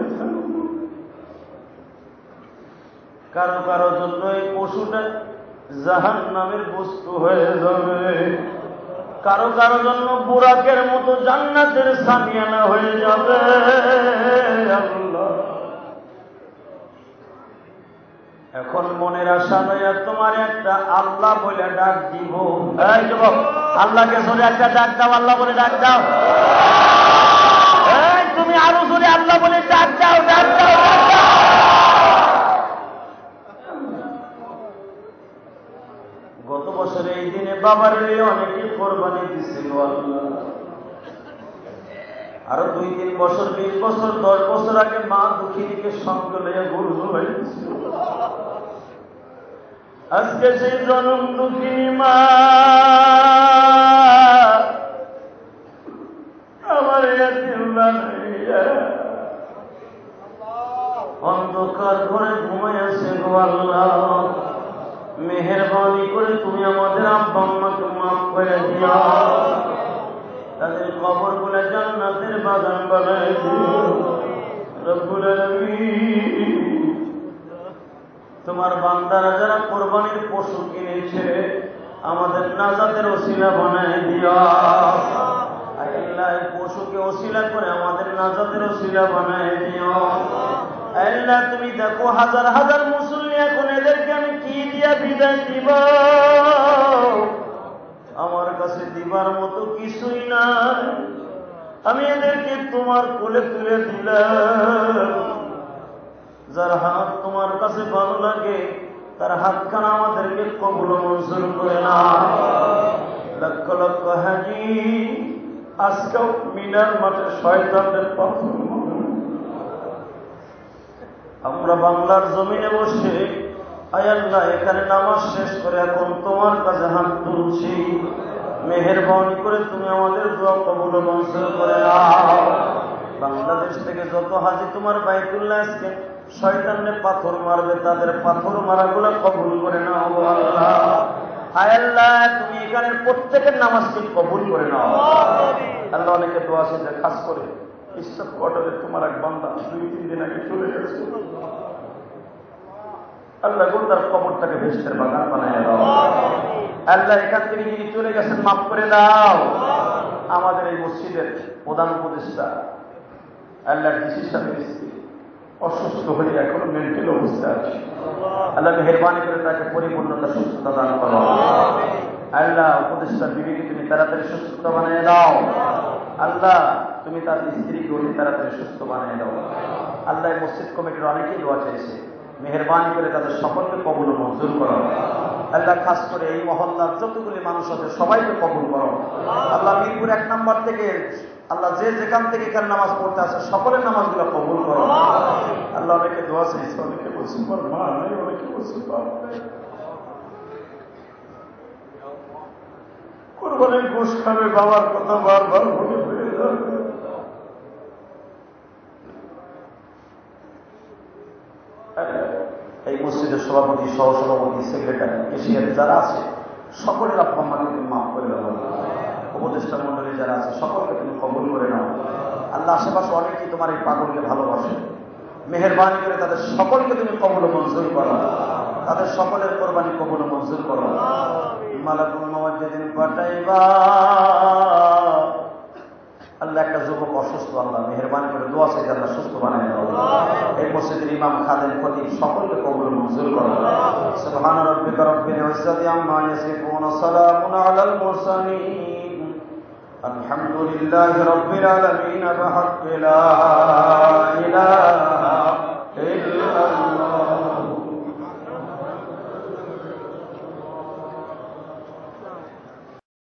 কারো কারো জন্য এই পশুটা জাহান্নামের বস্তু হয়ে যাবে, কারো কারো জন্য বুরাকের মতো জান্নাতের সামিয়ানা হয়ে যাবে। আল্লাহ এখন মনের আশা লইয়া তোমার একটা আল্লাহ বলে ডাক দিব। এই যুবক, আল্লাহকে জোরে একটা ডাক দাও, আল্লাহ বলে ডাক দাও। এই তুমি আরো জোরে আল্লাহ বলে ডাক দাও, ডাক দাও, ডাক দাও। গত বছর এই দিনে বাবার অনেকে কোরবানি দিছিল আল্লাহ। আরো 2-3 বছর, 20 বছর, 10 বছর আগে মা দুঃখীকে সঙ্গে লইয়া গরু জবাই দিছিল।
আজকে সেই জনম দুঃখিনী মা আমার এতিম বানাইয়া অন্ধকার ঘরে ঘুমাইয়াছে গো আল্লাহ, মেহেরবানি করে তুমি আমাদের আব্বা আম্মাকে মাফ করে দিও, তাদের কবরগুলো জান্নাতের বাগান বানায় দিও রব্বুল আলামিন। তোমার বান্দারা যারা কোরবানির পশু কিনেছে আমাদের নাজাতের ওসিলা বানায় দিও আল্লাহ, এই পশুকে ওসিলা করে আমাদের নাজাতের ওসিলা বানায় দিও আল্লাহ। তুমি দেখো হাজার হাজার মুসল্লি, এখন এদেরকে আমি কি দিয়া বিদায় দিব? আমার কাছে দিবার মতো কিছুই নাই, আমি এদেরকে তোমার কোলে তুলে দিলাম। যার হাত তোমার কাছে ভালো লাগে তার হাতখানা আমাদেরকে কবুল মঞ্জুর করে না। লক্ষ লক্ষ হাজি আজকেও মিনার মাঠে শয়তানদের পাথর, আমরা বাংলার জমিনে বসে আয় আল্লাহ এখানে নামাজ শেষ করে এখন তোমার কাছে হাত তুলছি, মেহেরবানি করে তুমি আমাদের দোয়া কবুল মঞ্জুর করে নাও। বাংলাদেশ থেকে যত হাজি তোমার বাইতুল্লাহ আজকে শয়তানে পাথর মারবে তাদের পাথর মারাগুলো কবুল করে নাও আল্লাহ। আয় আল্লাহ তুমি এখানের প্রত্যেকের নামাজকে কবুল করে নাও আল্লাহ। অনেকে দোয়া আছে যে খাস করে ইসলাম কোয়ার্টারে তোমার এক বান্দা 2-3 দিন আগে চলে গেছে আল্লাহ, তার কবরটাকে ভেস্টের বাগান বানায় দাও আল্লাহ। এখান থেকে যিনি চলে গেছেন মাফ করে দাও। আমাদের এই মসজিদের প্রধান উপদেষ্টা আল্লাহ ডিসি সাহেবের স্ত্রী অসুস্থ হয়ে এখনো মেন্টাল অবস্থা আছে, আল্লাহ মেহেরবানি করে তাকে পরিপূর্ণতা সুস্থতা দান করো আল্লাহ। উপদেষ্টা বিবিকে তুমি তাড়াতাড়ি সুস্থতা বানিয়ে দাও আল্লাহ, তুমি তার স্ত্রীকে অতি তাড়াতাড়ি সুস্থ বানিয়ে দাও আল্লাহ। মসজিদ কমিটির অনেকেই দোয়া চাইছে, মেহেরবানি করে তাদের সকলকে কবুল মঞ্জুর করো আল্লাহ। খাস করে এই মহল্লার যতগুলি মানুষ আছে সবাইকে কবুল করো আল্লাহ। মিরপুর 1 নম্বর থেকে আল্লাহ যে যেখান থেকে এখানে নামাজ পড়তে আসে সকলের নামাজগুলো কবুল করো আল্লাহ। অনেকে দোয়া চাইছে, অনেকে বলছে মা নাই, অনেকে বলছে কোরবানির গোশ খাবে, বাবার কথা বারবার মনে হয়ে যাবে। এই মসজিদের সভাপতি, সহসভাপতি, সেক্রেটারি, কেশিয়ার যারা আছে সকলের আব্বা আম্মাকে তুমি মাফ করে দেবো। উপদেষ্টা মন্ডলী যারা আছে সকলকে তুমি কবুল করে নাও আল্লাহ। আশেপাশে অনেকেই তোমার এই পাগলকে ভালোবাসে, মেহেরবানি করে তাদের সকলকে তুমি কবুল মঞ্জুর করো, তাদের সকলের কোরবানি কবুল মঞ্জুর করো। মালাকুল মওত যেদিন পাঠাইবা আল্লাহ, একটা যুবক অসুস্থ আল্লাহ মেহেরবানি করে দোয়া চাই আল্লাহ সুস্থ বানায় দাও। এই মসজিদের ইমাম, খাদেম, খতিব সকলকে কবুল মঞ্জুর করো। সুবহান রাব্বিকা রাব্বিল ইজ্জাতি আম্মা ইয়াসিফুন ওয়া সালামুন আলাল মুরসালিন আলহামদুলিল্লাহি রাব্বিল আলামিন।